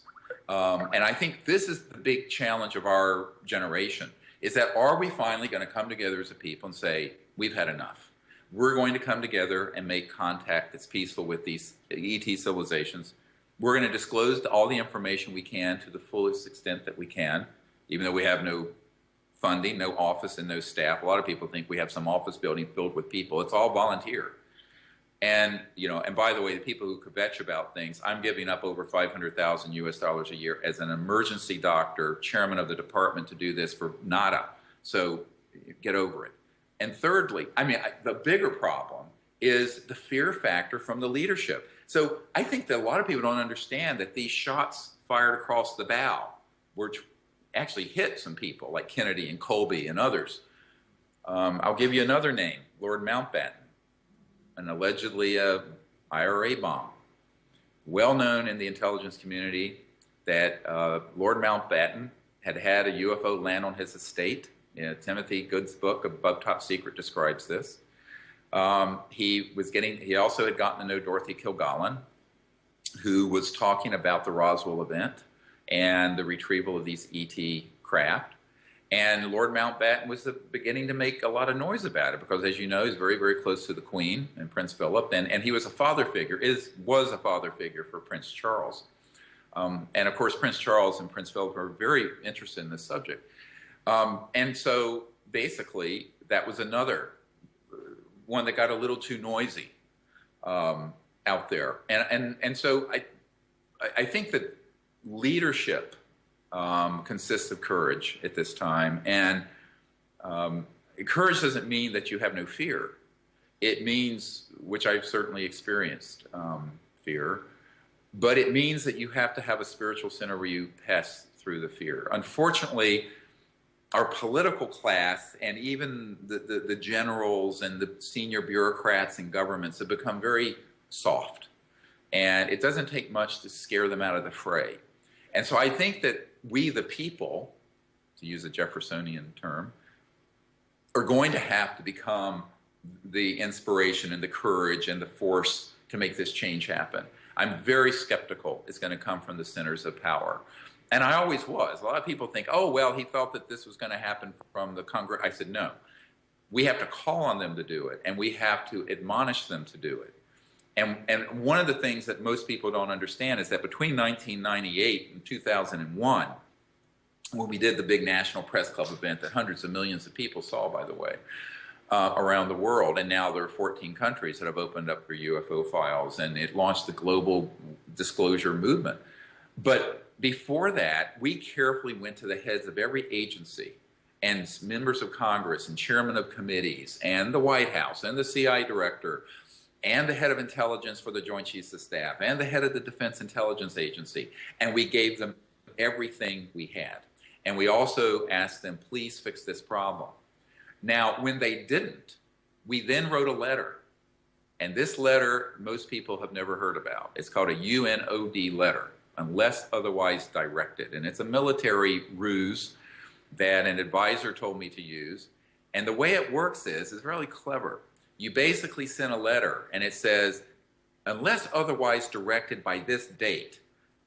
And I think this is the big challenge of our generation, is that are we finally going to come together as a people and say, we've had enough. We're going to come together and make contact that's peaceful with these ET civilizations. We're going to disclose all the information we can to the fullest extent that we can, even though we have no funding, no office, and no staff. A lot of people think we have some office building filled with people. It's all volunteer. And, you know, and by the way, the people who kvetch about things, I'm giving up over $500,000 US a year as an emergency doctor, chairman of the department, to do this for nada. So get over it. And thirdly, I mean, the bigger problem is the fear factor from the leadership. So I think that a lot of people don't understand that these shots fired across the bow, which actually hit some people like Kennedy and Colby and others. I'll give you another name, Lord Mountbatten, an allegedly IRA bomb. Well known in the intelligence community that Lord Mountbatten had a UFO land on his estate. Timothy Good's book, Above Top Secret, describes this. He also had gotten to know Dorothy Kilgallen, who was talking about the Roswell event and the retrieval of these ET craft. And Lord Mountbatten was beginning to make a lot of noise about it because, as you know, he's very, very close to the Queen and Prince Philip, and he was a father figure, was a father figure for Prince Charles. And of course, Prince Charles and Prince Philip are very interested in this subject. And so basically, that was another one that got a little too noisy out there. And so I think that leadership consists of courage at this time. And courage doesn't mean that you have no fear. It means, which I've certainly experienced, fear, but it means that you have to have a spiritual center where you pass through the fear. Unfortunately, our political class and even the generals and the senior bureaucrats in governments have become very soft. And it doesn't take much to scare them out of the fray. And so I think that we, the people, to use a Jeffersonian term, are going to have to become the inspiration and the courage and the force to make this change happen. I'm very skeptical it's going to come from the centers of power. And I always was. A lot of people think, oh, well, he felt that this was going to happen from the Congress. I said, no. We have to call on them to do it, and we have to admonish them to do it. And one of the things that most people don't understand is that between 1998 and 2001, when we did the big National Press Club event that hundreds of millions of people saw, by the way, around the world, and now there are 14 countries that have opened up their UFO files, and it launched the global disclosure movement. But before that, we carefully went to the heads of every agency and members of Congress and chairmen of committees and the White House and the CIA director and the head of intelligence for the Joint Chiefs of Staff and the head of the Defense Intelligence Agency, and we gave them everything we had. And we also asked them, please fix this problem. Now, when they didn't, we then wrote a letter. And this letter, most people have never heard about. It's called a UNOD letter, unless otherwise directed. And it's a military ruse that an advisor told me to use. And the way it works is really clever. You basically send a letter, and it says, unless otherwise directed by this date,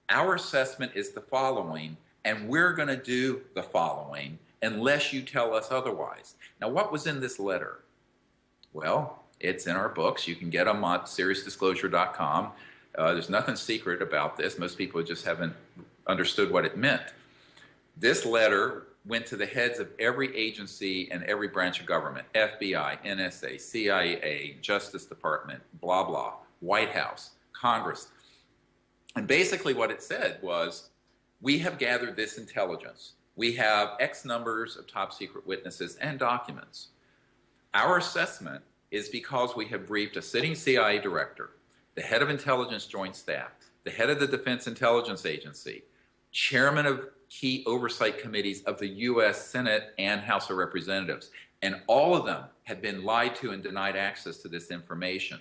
our assessment is the following, and we're going to do the following unless you tell us otherwise. Now, what was in this letter? Well, it's in our books. You can get them on SeriousDisclosure.com. There's nothing secret about this. Most people just haven't understood what it meant. This letter went to the heads of every agency and every branch of government: FBI, NSA, CIA, Justice Department, blah, blah, White House, Congress. And basically what it said was, we have gathered this intelligence. We have X numbers of top secret witnesses and documents. Our assessment is because we have briefed a sitting CIA director, the head of Intelligence Joint Staff, the head of the Defense Intelligence Agency, chairman of key oversight committees of the U.S. Senate and House of Representatives, and all of them have been lied to and denied access to this information.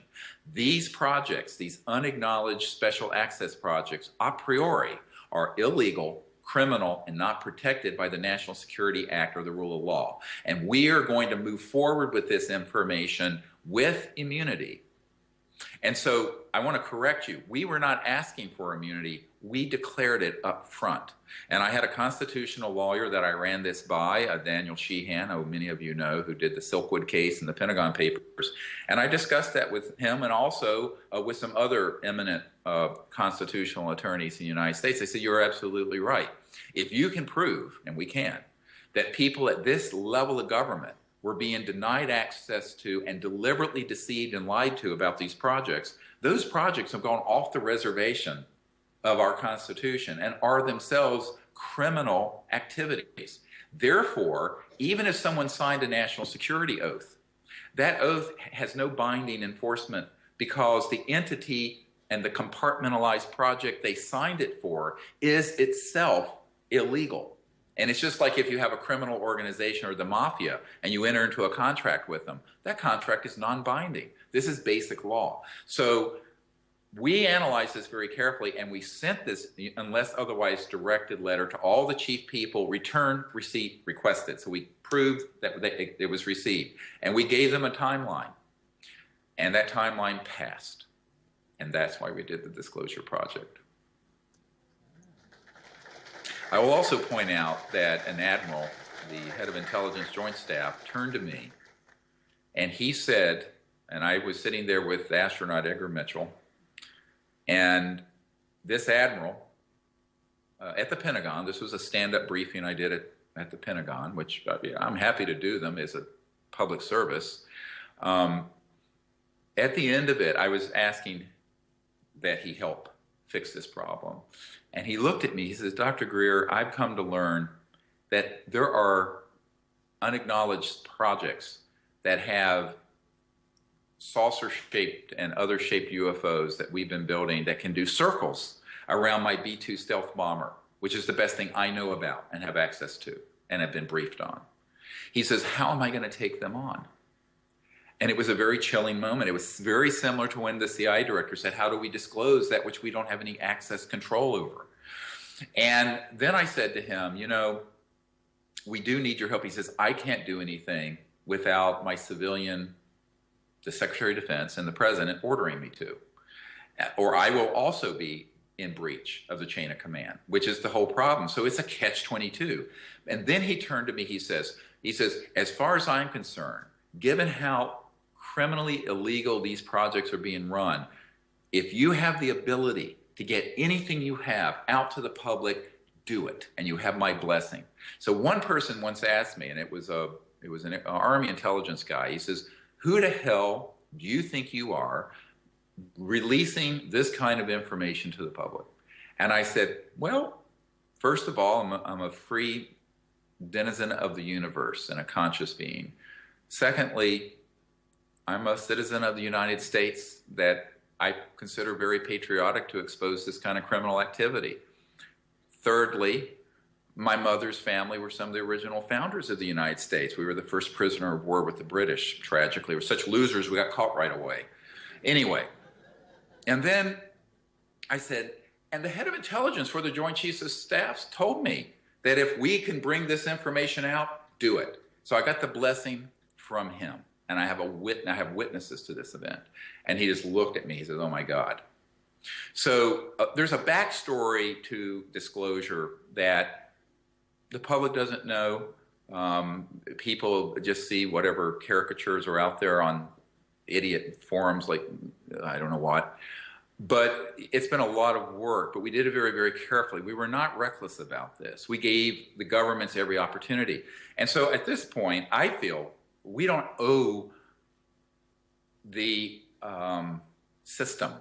These projects, these unacknowledged special access projects, a priori, are illegal, criminal, and not protected by the National Security Act or the rule of law. And we are going to move forward with this information with immunity. And so I want to correct you. We were not asking for immunity. We declared it up front. And I had a constitutional lawyer that I ran this by, Daniel Sheehan, who many of you know, who did the Silkwood case and the Pentagon Papers. And I discussed that with him and also with some other eminent constitutional attorneys in the United States. They said, you're absolutely right. If you can prove, and we can, that people at this level of government were being denied access to and deliberately deceived and lied to about these projects, those projects have gone off the reservation of our Constitution and are themselves criminal activities. Therefore, even if someone signed a national security oath, that oath has no binding enforcement because the entity and the compartmentalized project they signed it for is itself illegal. And it's just like if you have a criminal organization or the mafia and you enter into a contract with them, that contract is non-binding. This is basic law. So we analyzed this very carefully and we sent this, unless otherwise directed, letter to all the chief people, return receipt requested. So we proved that it was received. And we gave them a timeline. And that timeline passed. And that's why we did the disclosure project. I will also point out that an admiral, the head of intelligence joint staff, turned to me and he said, and I was sitting there with astronaut Edgar Mitchell, and this admiral at the Pentagon, this was a stand-up briefing I did at the Pentagon, which I'm happy to do them as a public service. At the end of it, I was asking that he help fix this problem. And he looked at me, he says, Dr. Greer, I've come to learn that there are unacknowledged projects that have saucer-shaped and other shaped UFOs that we've been building that can do circles around my B-2 stealth bomber, which is the best thing I know about and have access to and have been briefed on. He says, how am I going to take them on? And it was a very chilling moment. It was very similar to when the CIA director said, how do we disclose that which we don't have any access control over? And then I said to him, you know, we do need your help. He says, I can't do anything without my civilian, the Secretary of Defense and the President ordering me to. Or I will also be in breach of the chain of command, which is the whole problem. So it's a catch-22. And then he turned to me, he says, as far as I'm concerned, given how criminally illegal these projects are being run, if you have the ability to get anything you have out to the public, do it, and you have my blessing. So one person once asked me, and it was an Army intelligence guy, he says, who the hell do you think you are releasing this kind of information to the public? And I said, well, first of all, I'm a free denizen of the universe and a conscious being. Secondly, I'm a citizen of the United States that I consider very patriotic to expose this kind of criminal activity. Thirdly, my mother's family were some of the original founders of the United States. We were the first prisoner of war with the British, tragically. We were such losers, we got caught right away. Anyway, and then I said, and the head of intelligence for the Joint Chiefs of Staff told me that if we can bring this information out, do it. So I got the blessing from him. And I have witnesses to this event. And he just looked at me, he says, oh my God. So there's a backstory to disclosure that the public doesn't know. People just see whatever caricatures are out there on idiot forums like I don't know what. But it's been a lot of work, but we did it very, very carefully. We were not reckless about this. We gave the governments every opportunity. And so at this point, I feel we don't owe the system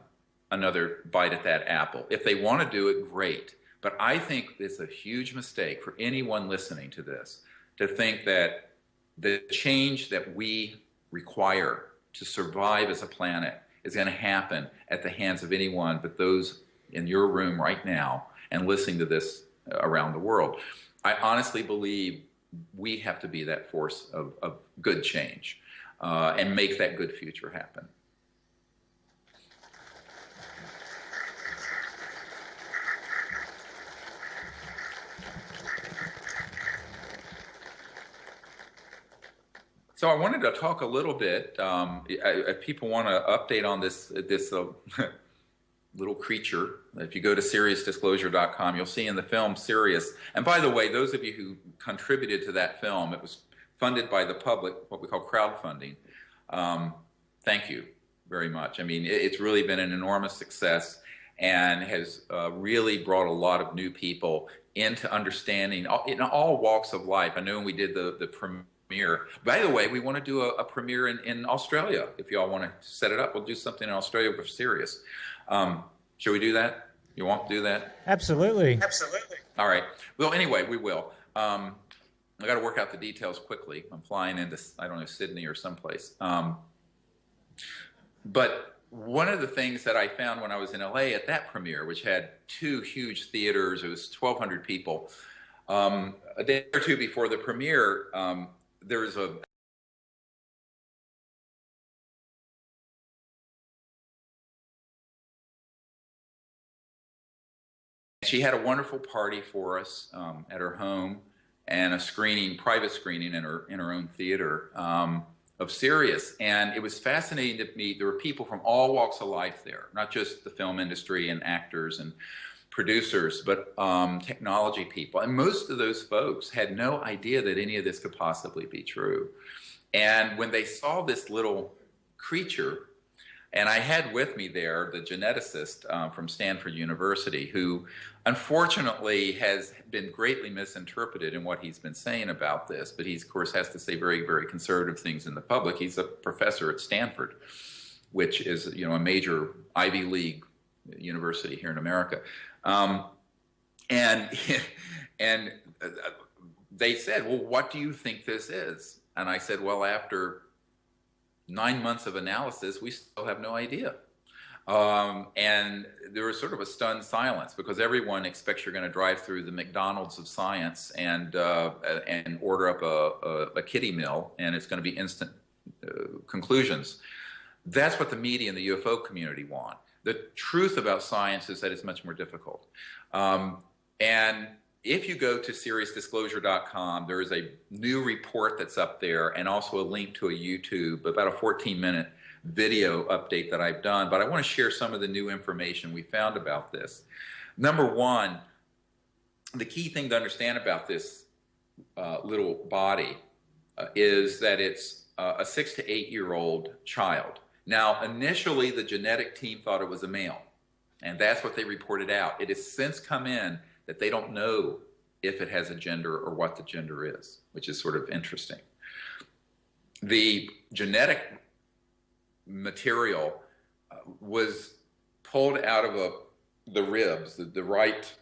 another bite at that apple. If they want to do it, great. But I think it's a huge mistake for anyone listening to this to think that the change that we require to survive as a planet is going to happen at the hands of anyone but those in your room right now and listening to this around the world. I honestly believe we have to be that force of good change and make that good future happen. So I wanted to talk a little bit, if people want to update on this little creature. If you go to SeriousDisclosure.com, you'll see in the film Sirius. And by the way, those of you who contributed to that film, it was funded by the public, what we call crowdfunding. Thank you very much. I mean, it's really been an enormous success and has really brought a lot of new people into understanding in all walks of life. I know when we did the premiere. By the way, we want to do a premiere in Australia. If you all want to set it up, we'll do something in Australia for Sirius. Should we do that? You want to do that? Absolutely. Absolutely. All right. Well, anyway, we will. I got to work out the details quickly. I'm flying into, I don't know, Sydney or someplace. But one of the things that I found when I was in LA at that premiere, which had 2 huge theaters, it was 1,200 people, a day or 2 before the premiere, there was a she had a wonderful party for us at her home, and a screening, private screening in her own theater of Sirius. And it was fascinating to me. There were people from all walks of life there, not just the film industry and actors and producers, but technology people. And most of those folks had no idea that any of this could possibly be true. And when they saw this little creature, and I had with me there the geneticist from Stanford University, who unfortunately has been greatly misinterpreted in what he's been saying about this, but he, of course, has to say very, very conservative things in the public. He's a professor at Stanford, which is, you know, a major Ivy League university here in America. And they said, well, what do you think this is? And I said, well, after 9 months of analysis, we still have no idea. And there was sort of a stunned silence because everyone expects you're going to drive through the McDonald's of science and order up a kiddie meal, and it's going to be instant conclusions. That's what the media and the UFO community want. The truth about science is that it's much more difficult. And if you go to SeriousDisclosure.com, there is a new report that's up there and also a link to a YouTube, about a 14-minute video update that I've done. But I want to share some of the new information we found about this. Number one, the key thing to understand about this little body is that it's a 6 to 8 year old child. Now, initially, the genetic team thought it was a male, and that's what they reported out. It has since come in that they don't know if it has a gender or what the gender is, which is sort of interesting. The genetic material was pulled out of the ribs, the right,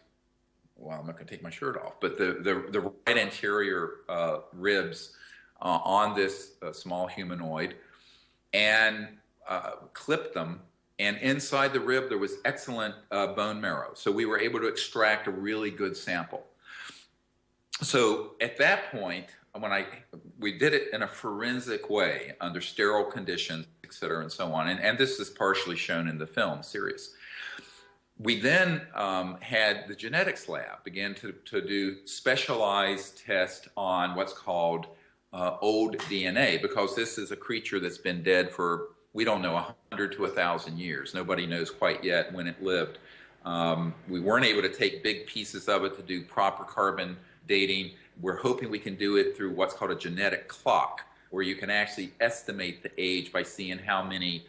well, I'm not going to take my shirt off, but the right anterior ribs on this small humanoid, and clipped them. And inside the rib, there was excellent bone marrow. So we were able to extract a really good sample. So at that point, when we did it in a forensic way under sterile conditions, et cetera, and so on. And this is partially shown in the film series. We then had the genetics lab begin to do specialized tests on what's called old DNA, because this is a creature that's been dead for, we don't know, 100 to 1,000 years. Nobody knows quite yet when it lived. We weren't able to take big pieces of it to do proper carbon dating. We're hoping we can do it through what's called a genetic clock, where you can actually estimate the age by seeing how many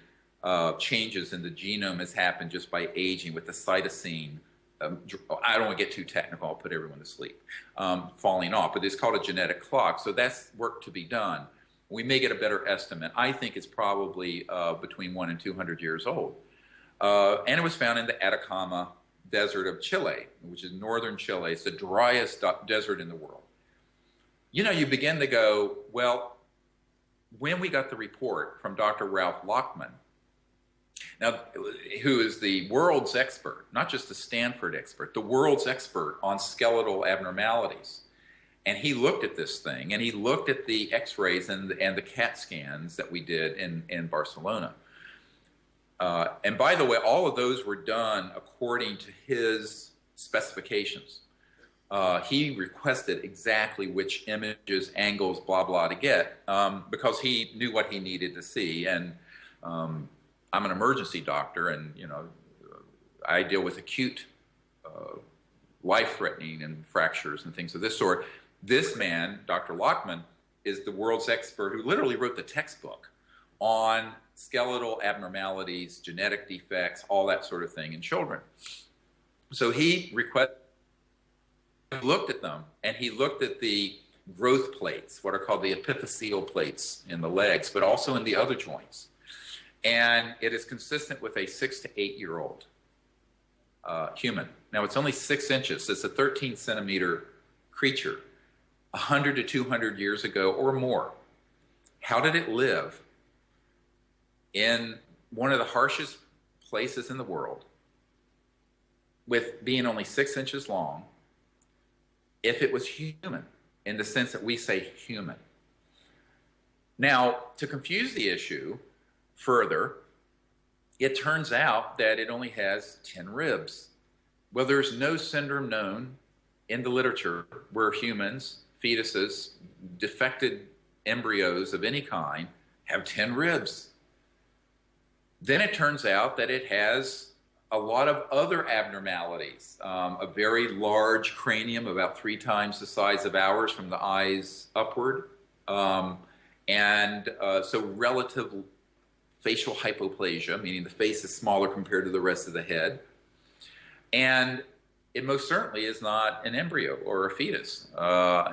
changes in the genome has happened just by aging with the cytosine. I don't want to get too technical, I'll put everyone to sleep, falling off, but it's called a genetic clock. So that's work to be done. We may get a better estimate. I think it's probably between 100 and 200 years old. And it was found in the Atacama Desert of Chile, which is northern Chile. It's the driest desert in the world. You know, you begin to go, well, when we got the report from Dr. Ralph Lockman, now, who is the world's expert, not just the Stanford expert, the world's expert on skeletal abnormalities. And he looked at this thing, and he looked at the x-rays and the CAT scans that we did in Barcelona. And by the way, all of those were done according to his specifications. he requested exactly which images, angles, blah, blah to get because he knew what he needed to see. And I'm an emergency doctor, and, you know, I deal with acute life-threatening and fractures and things of this sort. This man, Dr. Lockman, is the world's expert who literally wrote the textbook on skeletal abnormalities, genetic defects, all that sort of thing in children. So he looked at them, and he looked at the growth plates, what are called the epiphyseal plates in the legs, but also in the other joints. And it is consistent with a 6 to 8 year old human. Now, it's only 6 inches. It's a 13-centimeter creature, 100 to 200 years ago or more. How did it live in one of the harshest places in the world with being only 6 inches long if it was human, in the sense that we say human? Now, to confuse the issue further, it turns out that it only has 10 ribs. Well, there's no syndrome known in the literature where humans, fetuses, defected embryos of any kind have 10 ribs. Then it turns out that it has a lot of other abnormalities, a very large cranium, about 3 times the size of ours from the eyes upward, so relative facial hypoplasia, meaning the face is smaller compared to the rest of the head. And it most certainly is not an embryo or a fetus.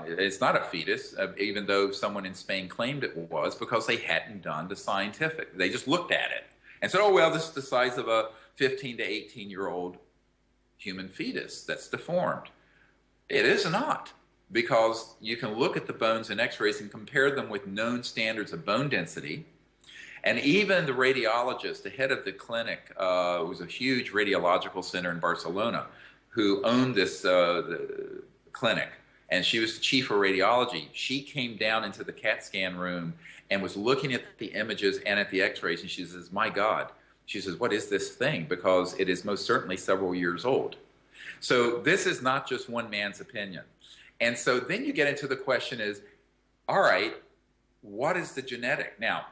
It's not a fetus, even though someone in Spain claimed it was, because they hadn't done the scientific. They just looked at it and said, oh, well, this is the size of a 15 to 18-year-old human fetus that's deformed. It is not, because you can look at the bones in x-rays and compare them with known standards of bone density. And even the radiologist, the head of the clinic, was a huge radiological center in Barcelona, who owned this the clinic, and she was the chief of radiology. She came down into the CAT scan room and was looking at the images and at the x-rays, and she says, my God. She says, what is this thing? Because it is most certainly several years old. So this is not just one man's opinion. And so then you get into the question is, all right, what is the genetic? Now,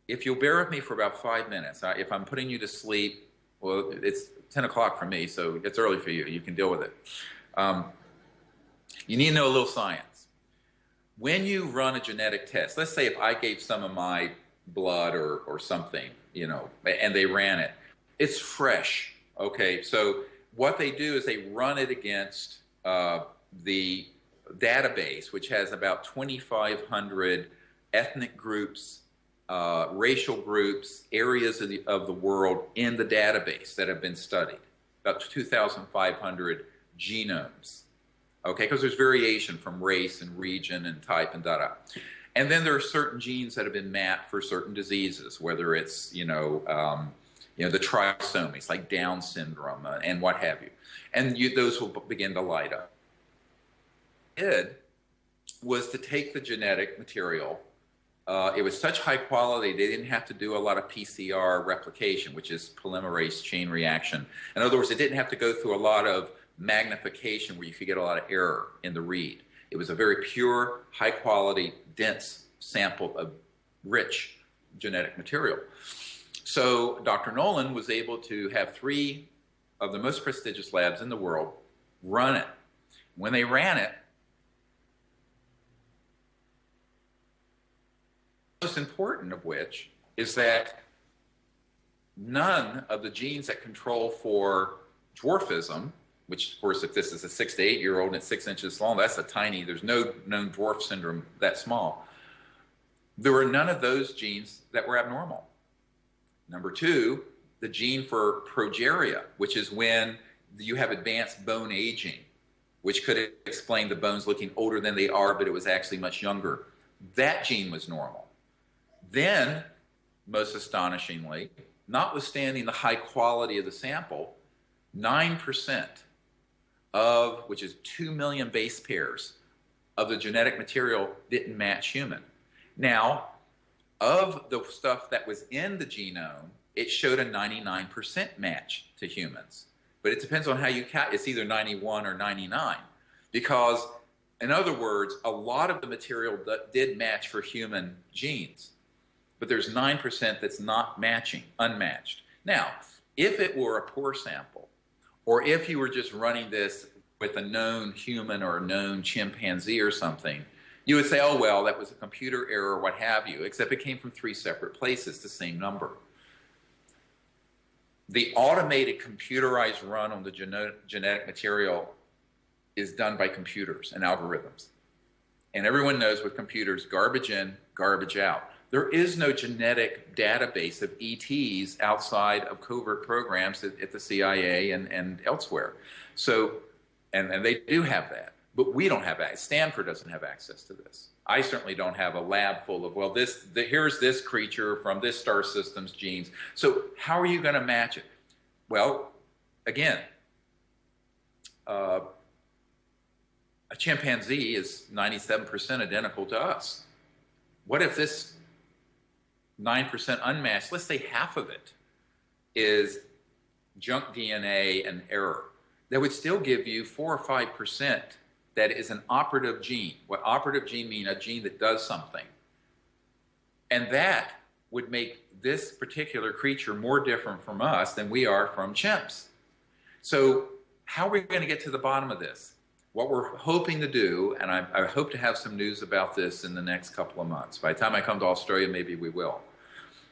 if you'll bear with me for about 5 minutes, if I'm putting you to sleep, well, it's 10 o'clock for me, so it's early for you. You can deal with it. You need to know a little science. When you run a genetic test, let's say if I gave some of my blood or something, you know, and they ran it, it's fresh, okay? So what they do is they run it against the database, which has about 2,500 ethnic groups, racial groups, areas of the world in the database that have been studied, about 2,500 genomes, okay, because there's variation from race and region and type and da-da. And then there are certain genes that have been mapped for certain diseases, whether it's, the trisomies, like Down syndrome and what have you. And those will begin to light up. What I did was to take the genetic material. It was such high quality, they didn't have to do a lot of PCR replication, which is polymerase chain reaction. In other words, it didn't have to go through a lot of magnification where you could get a lot of error in the read. It was a very pure, high quality, dense sample of rich genetic material. So Dr. Nolan was able to have 3 of the most prestigious labs in the world run it. When they ran it, most important of which is that none of the genes that control for dwarfism, which of course if this is a 6 to 8 year old and it's 6 inches long, that's a tiny, there's no known dwarf syndrome that small. There were none of those genes that were abnormal. Number 2, the gene for progeria, which is when you have advanced bone aging, which could explain the bones looking older than they are, but it was actually much younger. That gene was normal. Then, most astonishingly, notwithstanding the high quality of the sample, 9% of, which is 2 million base pairs, of the genetic material didn't match human. Now, of the stuff that was in the genome, it showed a 99% match to humans. but it depends on how you count. It's either 91 or 99, because, in other words, a lot of the material that did match for human genes, but there's 9% that's not matching, unmatched. Now, if it were a poor sample, or if you were just running this with a known human or a known chimpanzee or something, you would say, oh, well, that was a computer error, what have you, except it came from 3 separate places, the same number. The automated computerized run on the genetic material is done by computers and algorithms. And everyone knows with computers, garbage in, garbage out. There is no genetic database of ETs outside of covert programs at the CIA and elsewhere. So, and they do have that, but we don't have that. Stanford doesn't have access to this. I certainly don't have a lab full of, well, here's this creature from this star system's genes. So how are you going to match it? Well, again, a chimpanzee is 97% identical to us. What if this 9% unmatched, let's say half of it is junk DNA and error? That would still give you 4 or 5% that is an operative gene. What operative gene mean? A gene that does something. And that would make this particular creature more different from us than we are from chimps. So how are we going to get to the bottom of this? What we're hoping to do, and I hope to have some news about this in the next couple of months. By the time I come to Australia, maybe we will,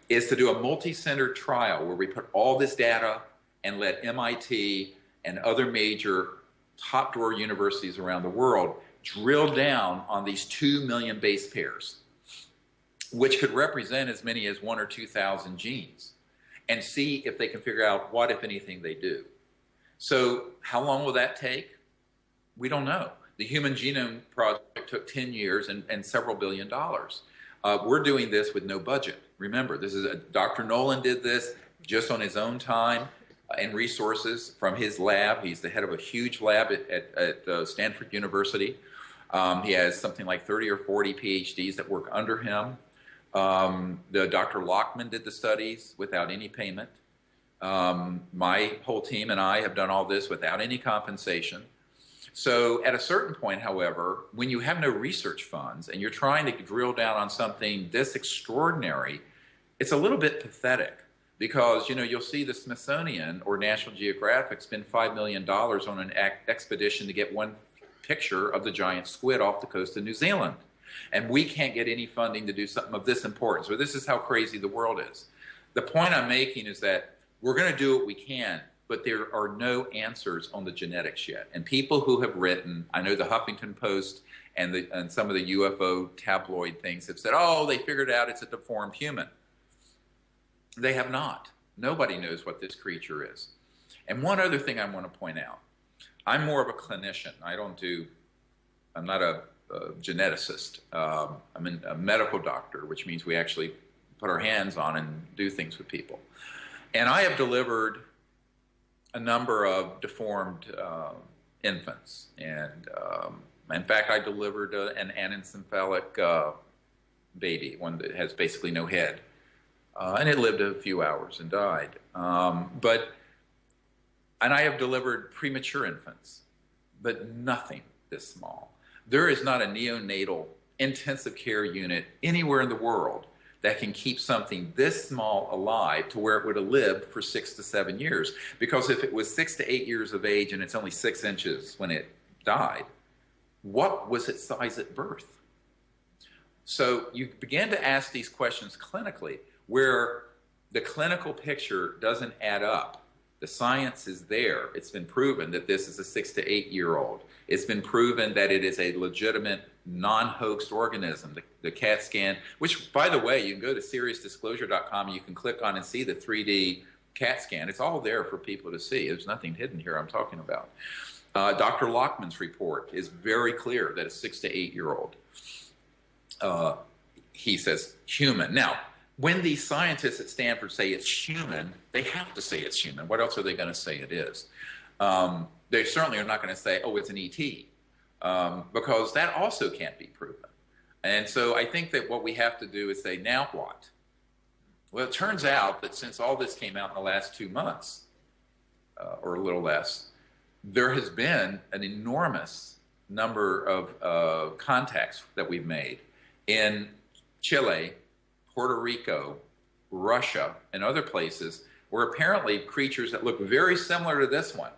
is to do a multi-center trial where we put all this data and let MIT and other major top drawer universities around the world drill down on these 2 million base pairs, which could represent as many as 1,000 or 2,000 genes, and see if they can figure out what, if anything, they do. So how long will that take? We don't know. The Human Genome Project took 10 years and several $1 billion. We're doing this with no budget. Remember, this is Dr. Nolan did this just on his own time and resources from his lab. He's the head of a huge lab at Stanford University. He has something like 30 or 40 PhDs that work under him. Dr. Lockman did the studies without any payment. My whole team and I have done all this without any compensation. So at a certain point, however, when you have no research funds and you're trying to drill down on something this extraordinary, it's a little bit pathetic, because, you know, you'll see the Smithsonian or National Geographic spend $5 million on an expedition to get one picture of the giant squid off the coast of New Zealand. And we can't get any funding to do something of this importance. So this is how crazy the world is. The point I'm making is that we're going to do what we can, but there are no answers on the genetics yet. And people who have written, I know the Huffington Post and some of the UFO tabloid things have said, oh, they figured out it's a deformed human. They have not. Nobody knows what this creature is. And one other thing I want to point out. I'm more of a clinician. I'm not a geneticist. I'm a medical doctor, which means we actually put our hands on and do things with people. And I have delivered a number of deformed infants. And in fact, I delivered an anencephalic baby, one that has basically no head. And it lived a few hours and died. And I have delivered premature infants, but nothing this small. There is not a neonatal intensive care unit anywhere in the world that can keep something this small alive to where it would have lived for 6 to 7 years. Because if it was 6 to 8 years of age and it's only 6 inches when it died, what was its size at birth? So you begin to ask these questions clinically, where the clinical picture doesn't add up. The science is there. It's been proven that this is a 6 to 8 year old. It's been proven that it is a legitimate non-hoaxed organism. The CAT scan, which, by the way, you can go to SeriousDisclosure.com and you can click on and see the 3D CAT scan. It's all there for people to see. There's nothing hidden here I'm talking about. Dr. Lockman's report is very clear that a 6 to 8 year old, he says human. Now, when these scientists at Stanford say it's human, they have to say it's human. What else are they going to say it is? They certainly are not going to say, oh, it's an ET, because that also can't be proven. And so I think that what we have to do is say, now what? Well, it turns out that since all this came out in the last 2 months, or a little less, there has been an enormous number of contacts that we've made in Chile, Puerto Rico, Russia, and other places where apparently creatures that look very similar to this one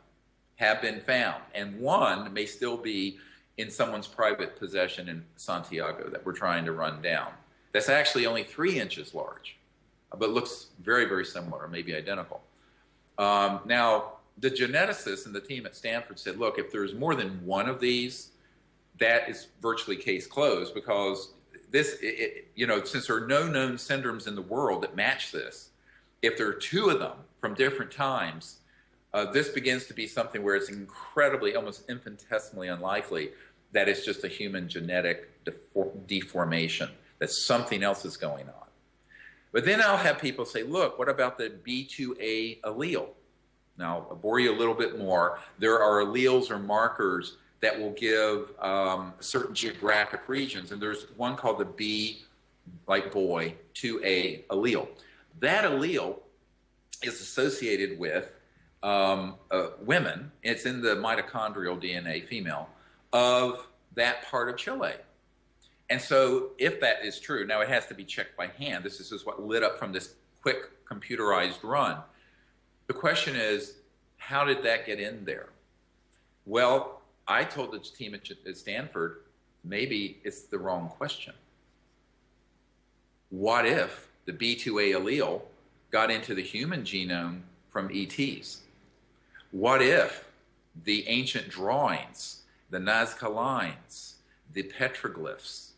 have been found. And one may still be in someone's private possession in Santiago that we're trying to run down. That's actually only 3 inches large, but looks very, very similar, maybe identical. Now, the geneticists and the team at Stanford said, look, if there's more than one of these, that is virtually case closed, because this, since there are no known syndromes in the world that match this, if there are 2 of them from different times, this begins to be something where it's incredibly, almost infinitesimally unlikely that it's just a human genetic deformation, that something else is going on. But then I'll have people say, look, what about the B2A allele? Now, I'll bore you a little bit more. There are alleles or markers that will give certain geographic regions, and there's one called the B, like boy, 2A allele. That allele is associated with women. It's in the mitochondrial DNA, female, of that part of Chile. And so if that is true, now it has to be checked by hand. This is just what lit up from this quick computerized run. The question is, how did that get in there? Well, I told the team at Stanford, maybe it's the wrong question. What if the B2A allele got into the human genome from ETs? What if the ancient drawings, the Nazca lines, the petroglyphs,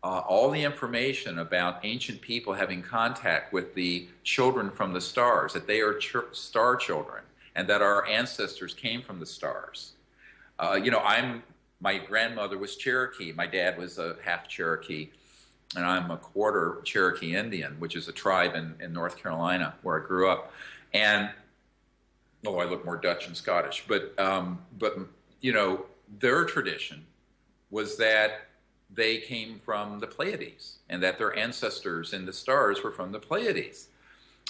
all the information about ancient people having contact with the children from the stars, that they are star children, and that our ancestors came from the stars? My grandmother was Cherokee. My dad was a half Cherokee, and I'm a quarter Cherokee Indian, which is a tribe in North Carolina where I grew up. And I look more Dutch and Scottish, but their tradition was that they came from the Pleiades, and that their ancestors in the stars were from the Pleiades.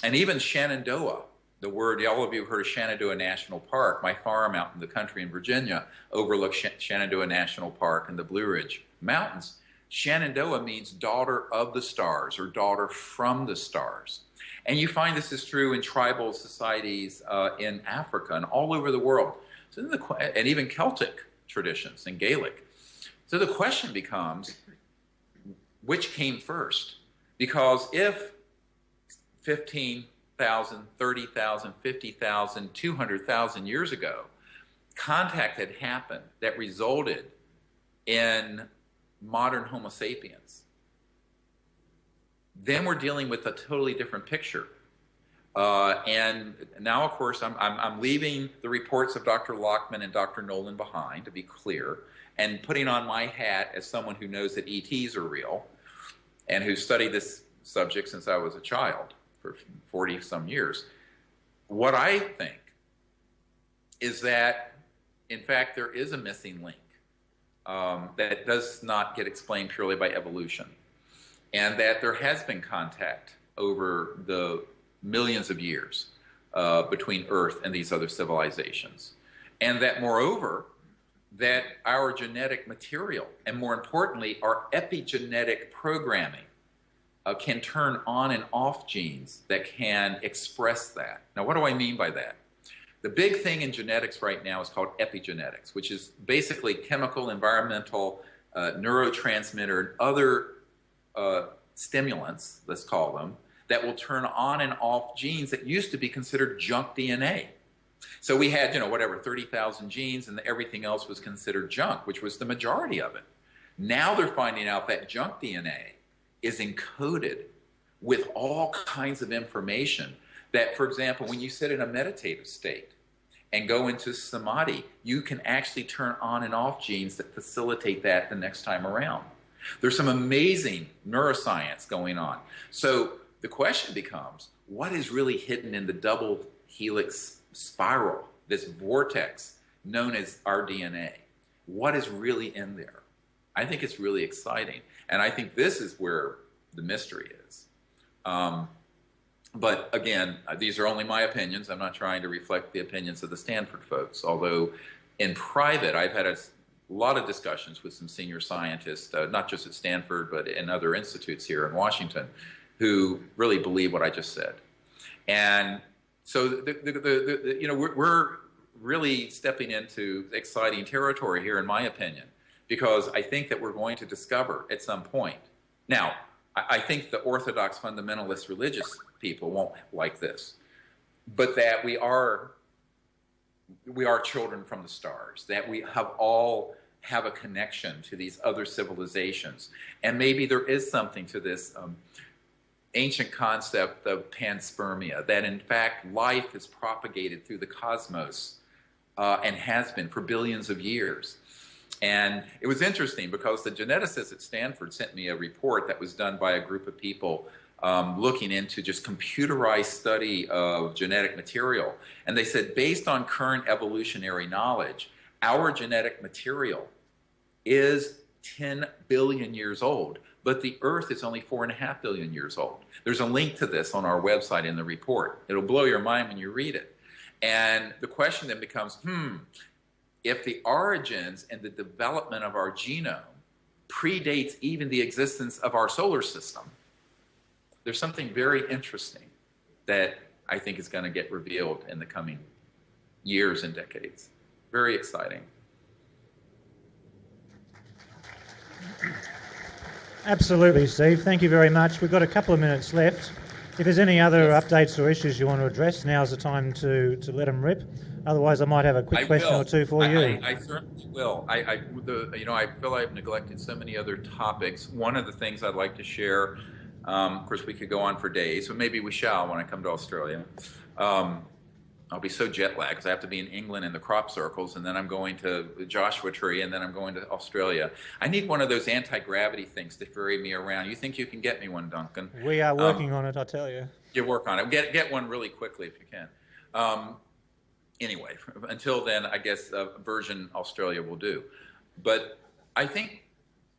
And even Shenandoah, the word, all of you have heard of Shenandoah National Park. My farm out in the country in Virginia overlooks Shenandoah National Park and the Blue Ridge Mountains. Shenandoah means daughter of the stars, or daughter from the stars. And you find this is true in tribal societies in Africa and all over the world. So and even Celtic traditions and Gaelic. So the question becomes, which came first? Because if 15,000, 30,000, 50,000, 200,000 years ago, contact had happened that resulted in modern Homo sapiens, then we're dealing with a totally different picture. And now, of course, I'm leaving the reports of Dr. Lockman and Dr. Nolan behind, to be clear, and putting on my hat as someone who knows that ETs are real and who studied this subject since I was a child for 40-some years. What I think is that, in fact, there is a missing link that does not get explained purely by evolution, and that there has been contact over the millions of years between Earth and these other civilizations. And that, moreover, that our genetic material, and more importantly, our epigenetic programming, can turn on and off genes that can express that. Now, what do I mean by that? The big thing in genetics right now is called epigenetics, which is basically chemical, environmental, neurotransmitter, and other stimulants, let's call them, that will turn on and off genes that used to be considered junk DNA. So we had, 30,000 genes, and everything else was considered junk, which was the majority of it. Now they're finding out that junk DNA is encoded with all kinds of information that, for example, when you sit in a meditative state and go into samadhi, you can actually turn on and off genes that facilitate that the next time around. There's some amazing neuroscience going on. So the question becomes, what is really hidden in the double helix spiral, this vortex known as our DNA? What is really in there? I think it's really exciting. And I think this is where the mystery is. But again, these are only my opinions. I'm not trying to reflect the opinions of the Stanford folks, although in private, I've had a lot of discussions with some senior scientists, not just at Stanford, but in other institutes here in Washington, who really believe what I just said. And so, you know, we're really stepping into exciting territory here, in my opinion, because I think that we're going to discover at some point. Now, I think the orthodox fundamentalist religious people won't like this, but that we are children from the stars, that we all have a connection to these other civilizations. And maybe there is something to this ancient concept of panspermia, that in fact life is propagated through the cosmos and has been for billions of years. And it was interesting because the geneticists at Stanford sent me a report that was done by a group of people looking into just computerized study of genetic material. And they said, based on current evolutionary knowledge, our genetic material is 10 billion years old, but the Earth is only 4.5 billion years old. There's a link to this on our website in the report. It'll blow your mind when you read it. And the question then becomes, if the origins and the development of our genome predates even the existence of our solar system, there's something very interesting that I think is going to get revealed in the coming years and decades. Very exciting. Absolutely, Steve. Thank you very much. We've got a couple of minutes left. If there's any other updates or issues you want to address, now's the time to let them rip. Otherwise, I might have a quick question or two for you. I certainly will. You know, I feel I've neglected so many other topics. One of the things I'd like to share, of course, we could go on for days, but maybe we shall when I come to Australia. I'll be so jet lagged because I have to be in England in the crop circles, and then I'm going to Joshua Tree, and then I'm going to Australia. I need one of those anti-gravity things to ferry me around. You think you can get me one, Duncan? We are working on it, I tell you. You work on it. Get one really quickly if you can. Anyway, until then, I guess Virgin Australia will do. But I think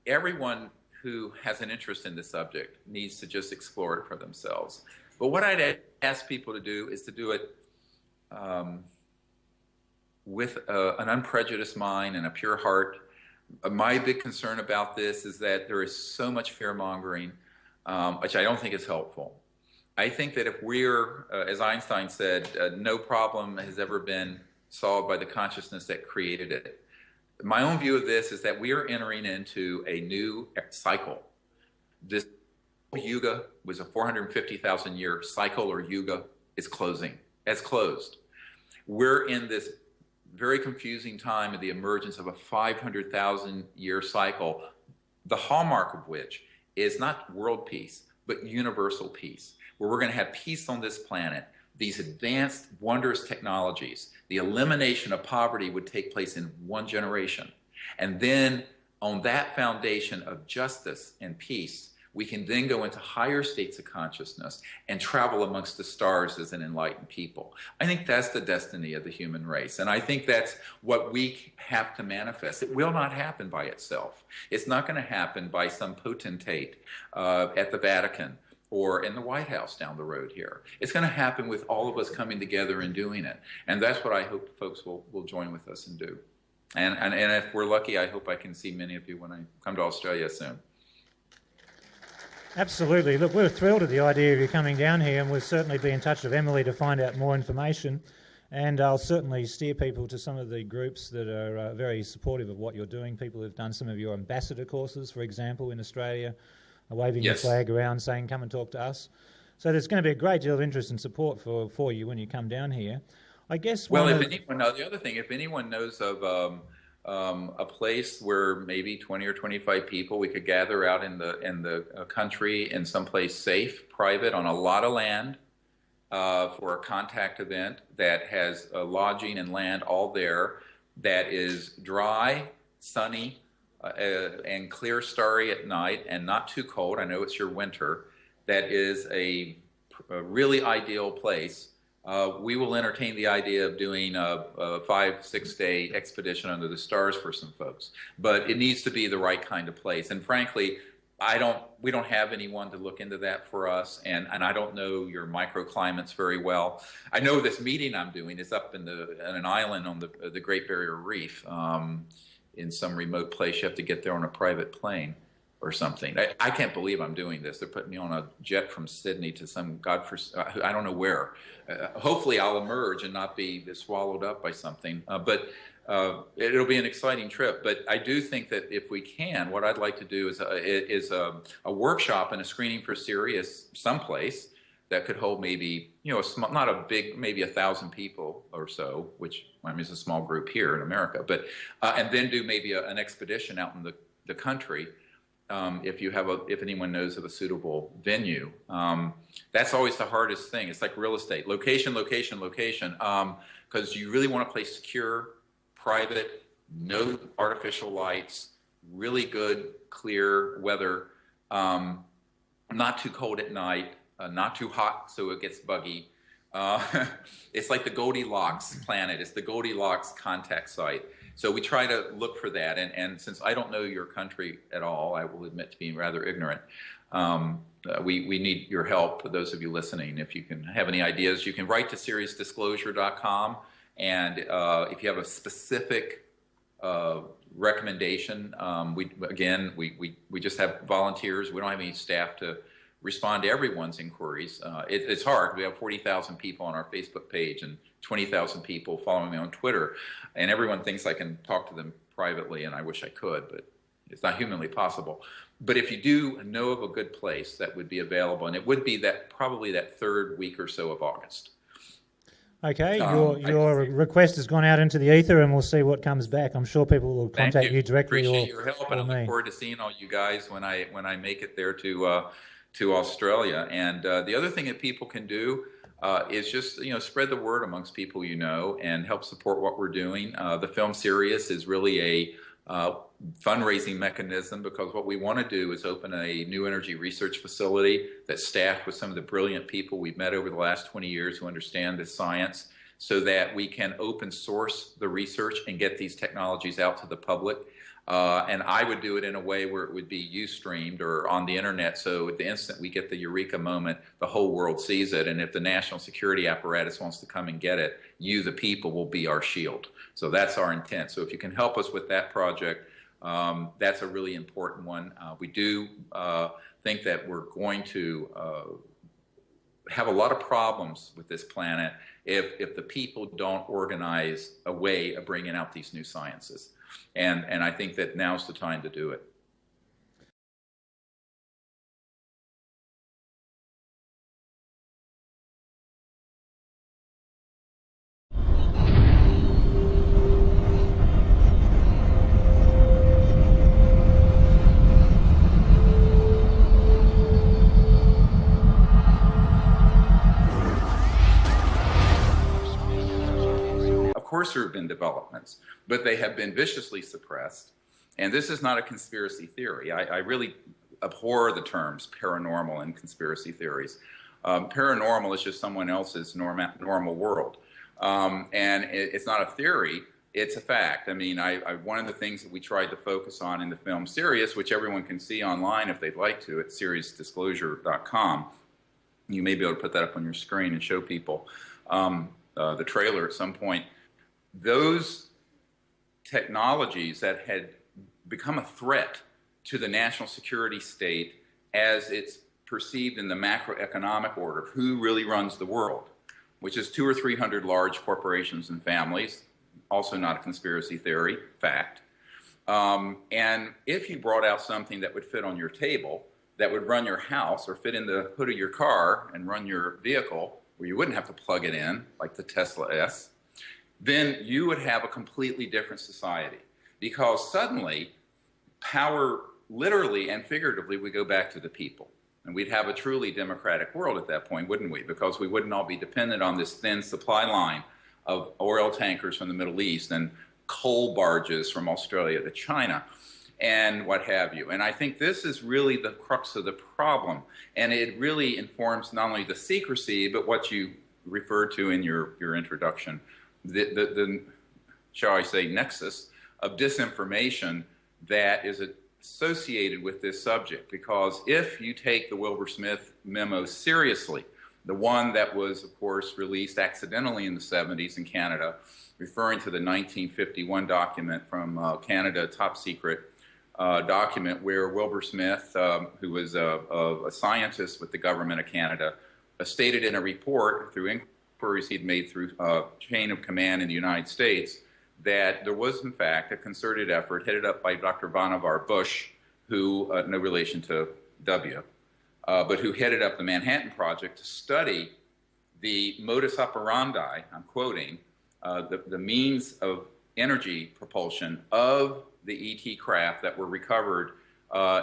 everyone who has an interest in this subject needs to just explore it for themselves. But what I'd ask people to do is to do it with an unprejudiced mind and a pure heart. My big concern about this is that there is so much fear-mongering, which I don't think is helpful. I think that if we're, as Einstein said, no problem has ever been solved by the consciousness that created it. My own view of this is that we are entering into a new cycle. This yuga was a 450,000 year cycle, or yuga, is closing. It's closed. We're in this very confusing time of the emergence of a 500,000 year cycle, the hallmark of which is not world peace, but universal peace, where we're going to have peace on this planet. These advanced, wondrous technologies, the elimination of poverty would take place in one generation. And then on that foundation of justice and peace, we can then go into higher states of consciousness and travel amongst the stars as an enlightened people. I think that's the destiny of the human race. And I think that's what we have to manifest. It will not happen by itself. It's not going to happen by some potentate at the Vatican or in the White House down the road here. It's going to happen with all of us coming together and doing it. And that's what I hope folks will join with us and do. And if we're lucky, I hope I can see many of you when I come to Australia soon. Absolutely. Look, we're thrilled at the idea of you coming down here, and we'll certainly be in touch with Emily to find out more information. And I'll certainly steer people to some of the groups that are very supportive of what you're doing. People who've done some of your ambassador courses, for example, in Australia, are waving your flag around saying, come and talk to us. So there's going to be a great deal of interest and support for you when you come down here. I guess the other thing, if anyone knows of a place where maybe 20 or 25 people we could gather out in the country in someplace safe, private, on a lot of land for a contact event that has lodging and land all there, that is dry, sunny, and clear, starry at night, and not too cold. I know it's your winter. That is a really ideal place. We will entertain the idea of doing a 5-6 day expedition under the stars for some folks, but it needs to be the right kind of place. And frankly, we don't have anyone to look into that for us, and I don't know your microclimates very well. I know this meeting I'm doing is up in an island on the Great Barrier Reef, in some remote place. You have to get there on a private plane or something. I can't believe I'm doing this. They're putting me on a jet from Sydney to some I don't know where. Hopefully I'll emerge and not be swallowed up by something. But it'll be an exciting trip. But I do think that if we can, what I'd like to do is a workshop and a screening for Sirius someplace that could hold maybe, not a big, maybe 1,000 people or so, which I mean is a small group here in America. But and then do maybe an expedition out in the country. If anyone knows of a suitable venue. That's always the hardest thing. It's like real estate. Location, location, location. Because you really want a place secure, private, no artificial lights, really good, clear weather, not too cold at night, not too hot so it gets buggy. It's like the Goldilocks planet. It's the Goldilocks contact site. So we try to look for that. And since I don't know your country at all, I will admit to being rather ignorant. We need your help, those of you listening. If you can have any ideas, you can write to SiriusDisclosure.com. And if you have a specific recommendation, we just have volunteers. We don't have any staff to respond to everyone's inquiries. It's hard. We have 40,000 people on our Facebook page and 20,000 people following me on Twitter, and everyone thinks I can talk to them privately, and I wish I could, but it's not humanly possible. But if you do know of a good place that would be available, and it would be probably that third week or so of August. Okay, your request has gone out into the ether, and we'll see what comes back. I'm sure people will contact you directly. Appreciate your help, and I look forward to seeing all you guys when I make it there to Australia. And the other thing that people can do is just spread the word amongst people and help support what we're doing. The film Sirius is really a fundraising mechanism, because what we want to do is open a new energy research facility that's staffed with some of the brilliant people we've met over the last 20 years who understand this science, so that we can open source the research and get these technologies out to the public. And I would do it in a way where it would be Ustreamed or on the internet, so at the instant we get the eureka moment, the whole world sees it. And if the national security apparatus wants to come and get it, you, the people, will be our shield. So that's our intent. So if you can help us with that project, that's a really important one. We do think that we're going to have a lot of problems with this planet if the people don't organize a way of bringing out these new sciences. And I think that now's the time to do it. Of course there have been developments, but they have been viciously suppressed. And this is not a conspiracy theory. I really abhor the terms paranormal and conspiracy theories. Paranormal is just someone else's normal world. And it's not a theory, it's a fact. I mean, one of the things that we tried to focus on in the film Sirius, which everyone can see online if they'd like to at SiriusDisclosure.com. You may be able to put that up on your screen and show people the trailer at some point. Those technologies that had become a threat to the national security state as it's perceived in the macroeconomic order of who really runs the world, which is 200 or 300 large corporations and families, also not a conspiracy theory, fact. And if you brought out something that would fit on your table, that would run your house or fit in the hood of your car and run your vehicle, where you wouldn't have to plug it in like the Tesla S, then you would have a completely different society, because suddenly power, literally and figuratively, would go back to the people. And we'd have a truly democratic world at that point, wouldn't we? Because we wouldn't all be dependent on this thin supply line of oil tankers from the Middle East and coal barges from Australia to China and what have you. And I think this is really the crux of the problem. And it really informs not only the secrecy, but what you referred to in your introduction, the shall I say, nexus of disinformation that is associated with this subject, because if you take the Wilbur Smith memo seriously, the one that was, of course, released accidentally in the 70s in Canada, referring to the 1951 document from Canada, top secret document, where Wilbur Smith, who was a scientist with the government of Canada, stated in a report through inquiries he'd made through chain of command in the United States that there was, in fact, a concerted effort headed up by Dr. Vannevar Bush, who, no relation to W., but who headed up the Manhattan Project to study the modus operandi, I'm quoting, the means of energy propulsion of the ET craft that were recovered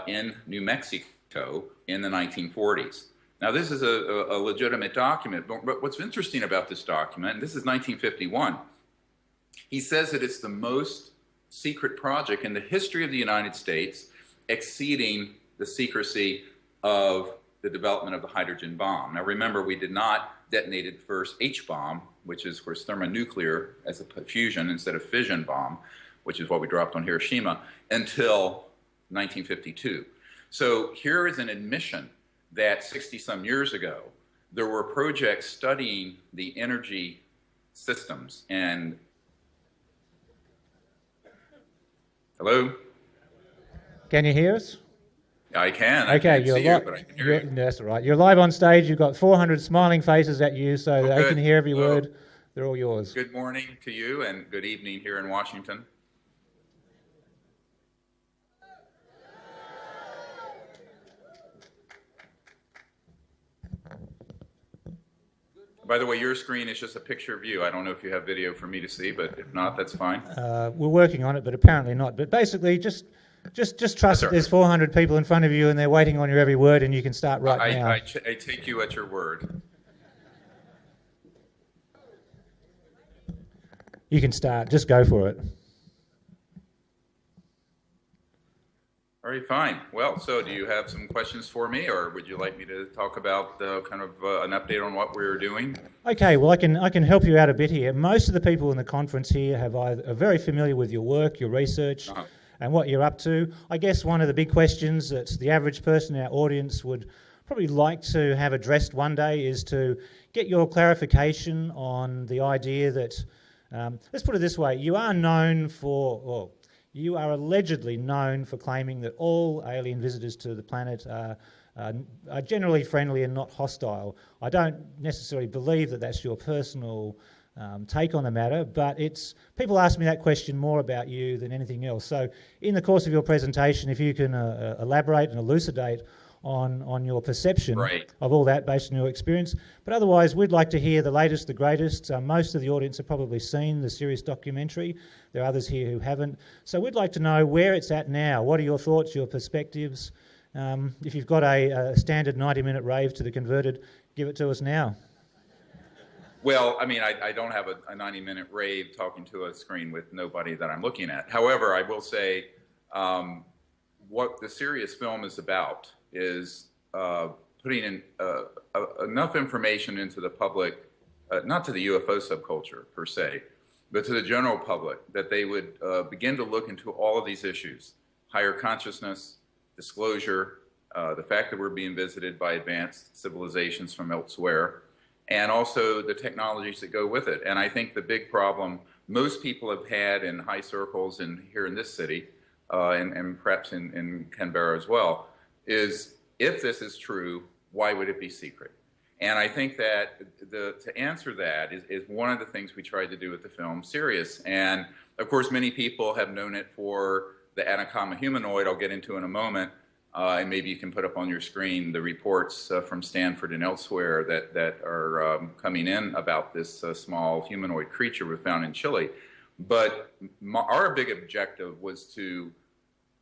in New Mexico in the 1940s. Now, this is a legitimate document, but what's interesting about this document, and this is 1951, he says that it's the most secret project in the history of the United States, exceeding the secrecy of the development of the hydrogen bomb. Now, remember, we did not detonate the first H-bomb, which is, of course, thermonuclear as a fusion instead of fission bomb, which is what we dropped on Hiroshima, until 1952. So here is an admission that 60-some years ago, there were projects studying the energy systems and... Hello? Can you hear us? I can. Okay, I can't see you, but I can hear you. That's all right. You're live on stage. You've got 400 smiling faces at you, so they Good. can hear every Hello. word. They're all yours. Good morning to you, and good evening here in Washington. By the way, your screen is just a picture of you. I don't know if you have video for me to see, but if not, that's fine. We're working on it, but apparently not. But basically, just trust that there's 400 people in front of you and they're waiting on your every word, and you can start right now. I take you at your word. You can start. Just go for it. All right, fine. Well, so do you have some questions for me, or would you like me to talk about kind of an update on what we're doing? Okay, well, I can help you out a bit here. Most of the people in the conference here are very familiar with your work, your research, and what you're up to. I guess one of the big questions that the average person in our audience would probably like to have addressed one day is to get your clarification on the idea that, let's put it this way, you are known for, well, you are allegedly known for claiming that all alien visitors to the planet are generally friendly and not hostile. I don't necessarily believe that that's your personal take on the matter, but people ask me that question more about you than anything else. So in the course of your presentation, if you can elaborate and elucidate on your perception of all that based on your experience. But otherwise, we'd like to hear the latest, the greatest. Most of the audience have probably seen the Sirius documentary. There are others here who haven't. So we'd like to know where it's at now. What are your thoughts, your perspectives? If you've got a standard 90-minute rave to the converted, give it to us now. Well, I mean, I don't have a 90-minute rave talking to a screen with nobody that I'm looking at. However, I will say what the Sirius film is about is putting in enough information into the public, not to the UFO subculture per se, but to the general public, that they would begin to look into all of these issues: higher consciousness, disclosure, the fact that we're being visited by advanced civilizations from elsewhere, and also the technologies that go with it. And I think the big problem most people have had in high circles and here in this city, and perhaps in Canberra as well, is if this is true, why would it be secret? And I think that to answer that is one of the things we tried to do with the film Sirius. And of course, many people have known it for the Atacama humanoid I'll get into in a moment. And maybe you can put up on your screen the reports from Stanford and elsewhere that are coming in about this small humanoid creature we found in Chile. But our big objective was to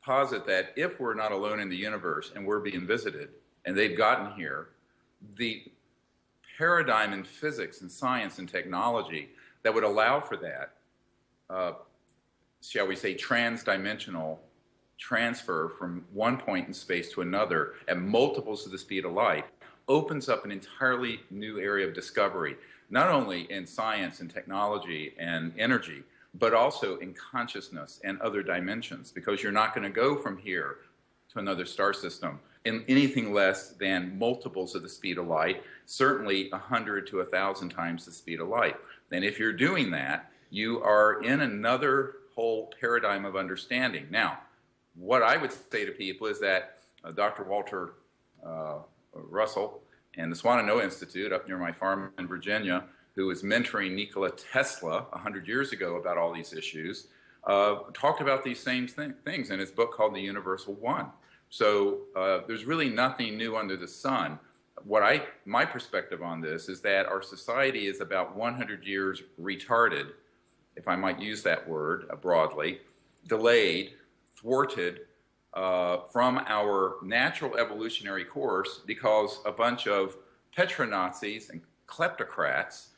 posit that if we're not alone in the universe and we're being visited and they've gotten here, the paradigm in physics and science and technology that would allow for that, shall we say, transdimensional transfer from one point in space to another at multiples of the speed of light opens up an entirely new area of discovery, not only in science and technology and energy, but also in consciousness and other dimensions, because you're not going to go from here to another star system in anything less than multiples of the speed of light, certainly 100 to 1,000 times the speed of light. And if you're doing that, you are in another whole paradigm of understanding. Now, what I would say to people is that Dr. Walter Russell and the Swanano Institute up near my farm in Virginia, who was mentoring Nikola Tesla 100 years ago about all these issues, talked about these same things in his book called The Universal One. So there's really nothing new under the sun. My perspective on this is that our society is about 100 years retarded, if I might use that word broadly, delayed, thwarted from our natural evolutionary course because a bunch of petro-Nazis and kleptocrats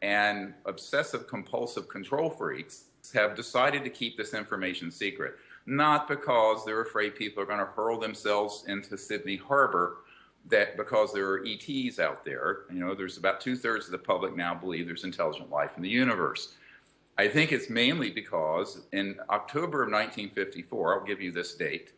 and obsessive compulsive control freaks have decided to keep this information secret. Not because they're afraid people are going to hurl themselves into Sydney Harbor, that because there are ETs out there. You know, there's about 2/3 of the public now believe there's intelligent life in the universe. I think it's mainly because in October of 1954, I'll give you this date,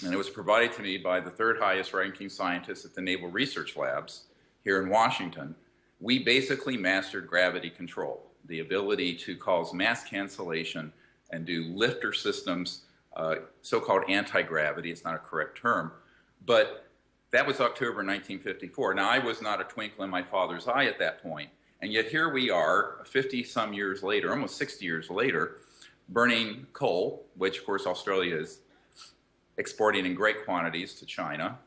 and it was provided to me by the third highest ranking scientist at the Naval Research Labs here in Washington. We basically mastered gravity control, the ability to cause mass cancellation and do lifter systems, so-called anti-gravity. It's not a correct term, but that was October 1954. Now, I was not a twinkle in my father's eye at that point, and yet here we are 50-some years later, almost 60 years later, burning coal, which, of course, Australia is exporting in great quantities to China.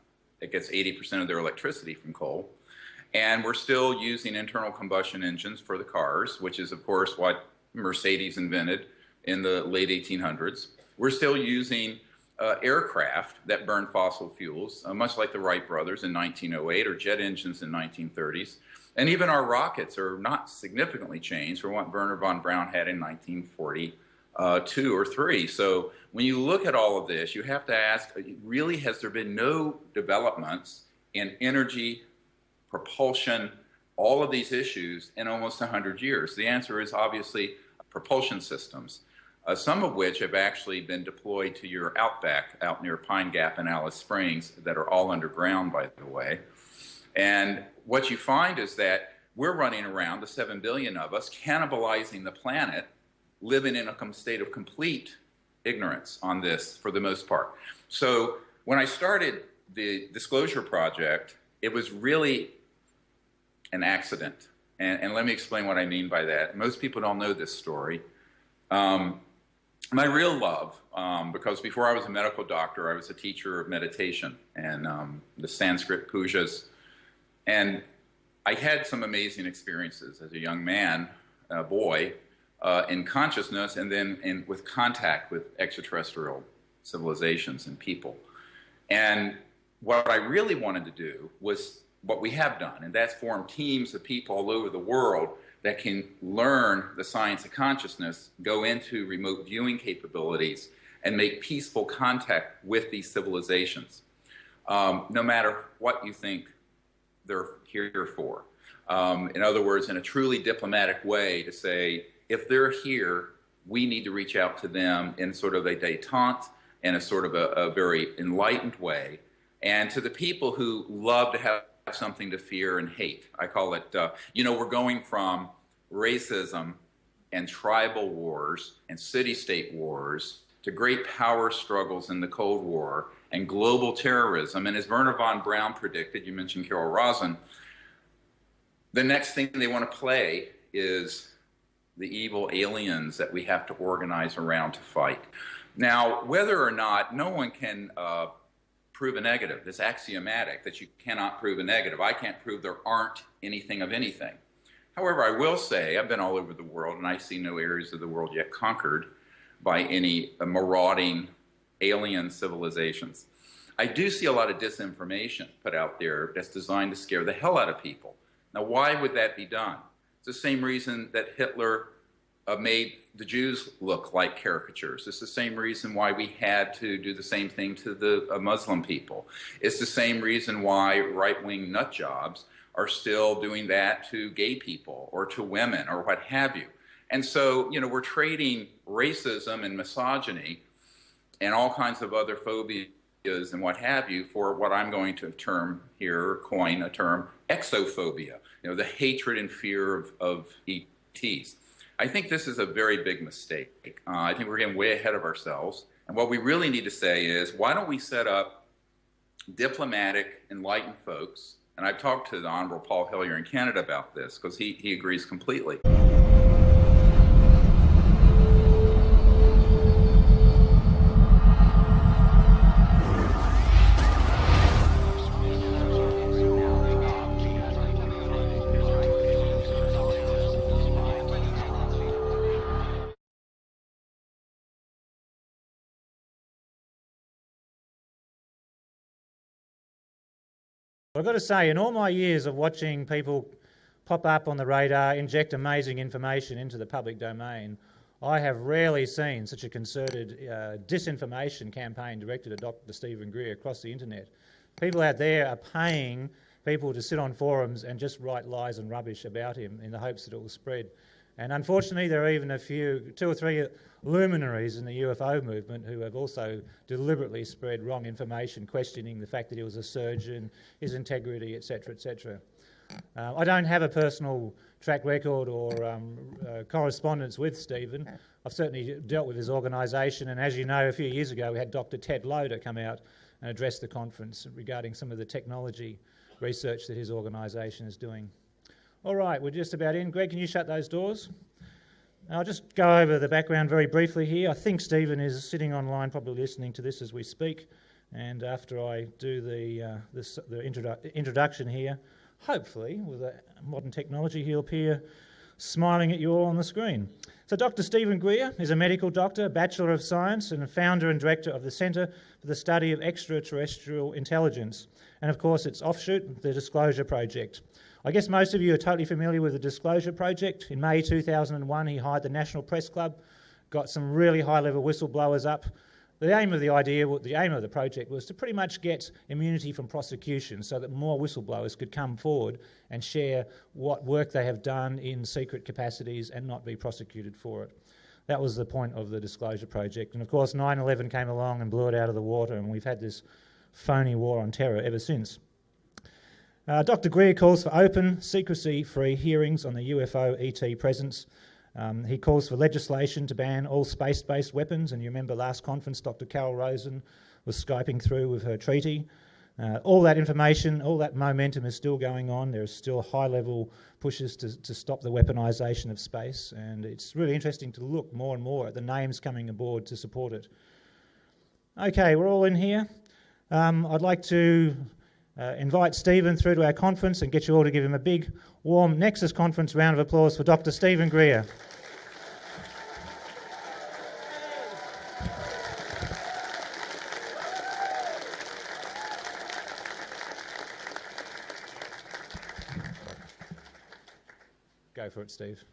It gets 80% of their electricity from coal. And we're still using internal combustion engines for the cars, which is, of course, what Mercedes invented in the late 1800s. We're still using aircraft that burn fossil fuels, much like the Wright brothers in 1908 or jet engines in 1930s. And even our rockets are not significantly changed from what Wernher von Braun had in 1942 or 3. So when you look at all of this, you have to ask, really, has there been no developments in energy, propulsion, all of these issues in almost 100 years? The answer is obviously propulsion systems, some of which have actually been deployed to your outback out near Pine Gap and Alice Springs that are all underground, by the way. And what you find is that we're running around, the 7 billion of us, cannibalizing the planet, living in a state of complete ignorance on this for the most part. So when I started the Disclosure Project, it was really an accident. And let me explain what I mean by that. Most people don't know this story. My real love, because before I was a medical doctor, I was a teacher of meditation and the Sanskrit pujas. And I had some amazing experiences as a young man, a boy, in consciousness and then with contact with extraterrestrial civilizations and people. And what I really wanted to do was what we have done, and that's form teams of people all over the world that can learn the science of consciousness, go into remote viewing capabilities, and make peaceful contact with these civilizations, no matter what you think they're here for. In other words, in a truly diplomatic way to say, if they're here, we need to reach out to them in sort of a détente, in a sort of a very enlightened way. And to the people who love to have something to fear and hate, I call it, you know, we're going from racism and tribal wars and city-state wars to great power struggles in the Cold War and global terrorism. And as Wernher von Braun predicted, you mentioned Carol Rosin, the next thing they want to play is the evil aliens that we have to organize around to fight. Now, whether or not, no one can prove a negative. It's axiomatic that you cannot prove a negative. I can't prove there aren't anything of anything. However, I will say I've been all over the world, and I see no areas of the world yet conquered by any marauding alien civilizations. I do see a lot of disinformation put out there that's designed to scare the hell out of people. Now, why would that be done? It's the same reason that Hitler made the Jews look like caricatures. It's the same reason why we had to do the same thing to the Muslim people. It's the same reason why right-wing nut jobs are still doing that to gay people or to women or what have you. And so, you know, we're trading racism and misogyny and all kinds of other phobias and what have you for what I'm going to coin a term, exophobia, the hatred and fear of ETs. I think this is a very big mistake. I think we're getting way ahead of ourselves. And what we really need to say is, why don't we set up diplomatic, enlightened folks, and I've talked to the Honorable Paul Hillyer in Canada about this because he agrees completely. I've got to say, in all my years of watching people pop up on the radar, inject amazing information into the public domain, I have rarely seen such a concerted disinformation campaign directed at Dr. Stephen Greer across the internet. People out there are paying people to sit on forums and just write lies and rubbish about him in the hopes that it will spread. And unfortunately, there are even two or three luminaries in the UFO movement who have also deliberately spread wrong information, questioning the fact that he was a surgeon, his integrity, etc., etc. I don't have a personal track record or correspondence with Stephen. I've certainly dealt with his organisation, and as you know, a few years ago we had Dr. Ted Loader come out and address the conference regarding some of the technology research that his organisation is doing. All right, we're just about in. Greg, can you shut those doors? I'll just go over the background very briefly here. I think Stephen is sitting online, probably listening to this as we speak. And after I do the introduction here, hopefully, with a modern technology, he'll appear smiling at you all on the screen. So Dr. Stephen Greer is a medical doctor, Bachelor of Science, and a founder and director of the Centre for the Study of Extraterrestrial Intelligence. And of course, its offshoot, the Disclosure Project. I guess most of you are totally familiar with the Disclosure Project. In May 2001, he hired the National Press Club, got some really high-level whistleblowers up. The aim of the project was to pretty much get immunity from prosecution so that more whistleblowers could come forward and share what work they have done in secret capacities and not be prosecuted for it. That was the point of the Disclosure Project. And of course, 9/11 came along and blew it out of the water, and we've had this phony war on terror ever since. Dr. Greer calls for open, secrecy-free hearings on the UFO ET presence. He calls for legislation to ban all space-based weapons, and you remember last conference Dr. Carol Rosen was Skyping through with her treaty. All that information, all that momentum is still going on. There are still high-level pushes to stop the weaponisation of space, and it's really interesting to look more and more at the names coming aboard to support it. Okay, we're all in here. I'd like to invite Stephen through to our conference and get you all to give him a big, warm Nexus Conference round of applause for Dr. Stephen Greer. Go for it, Steve.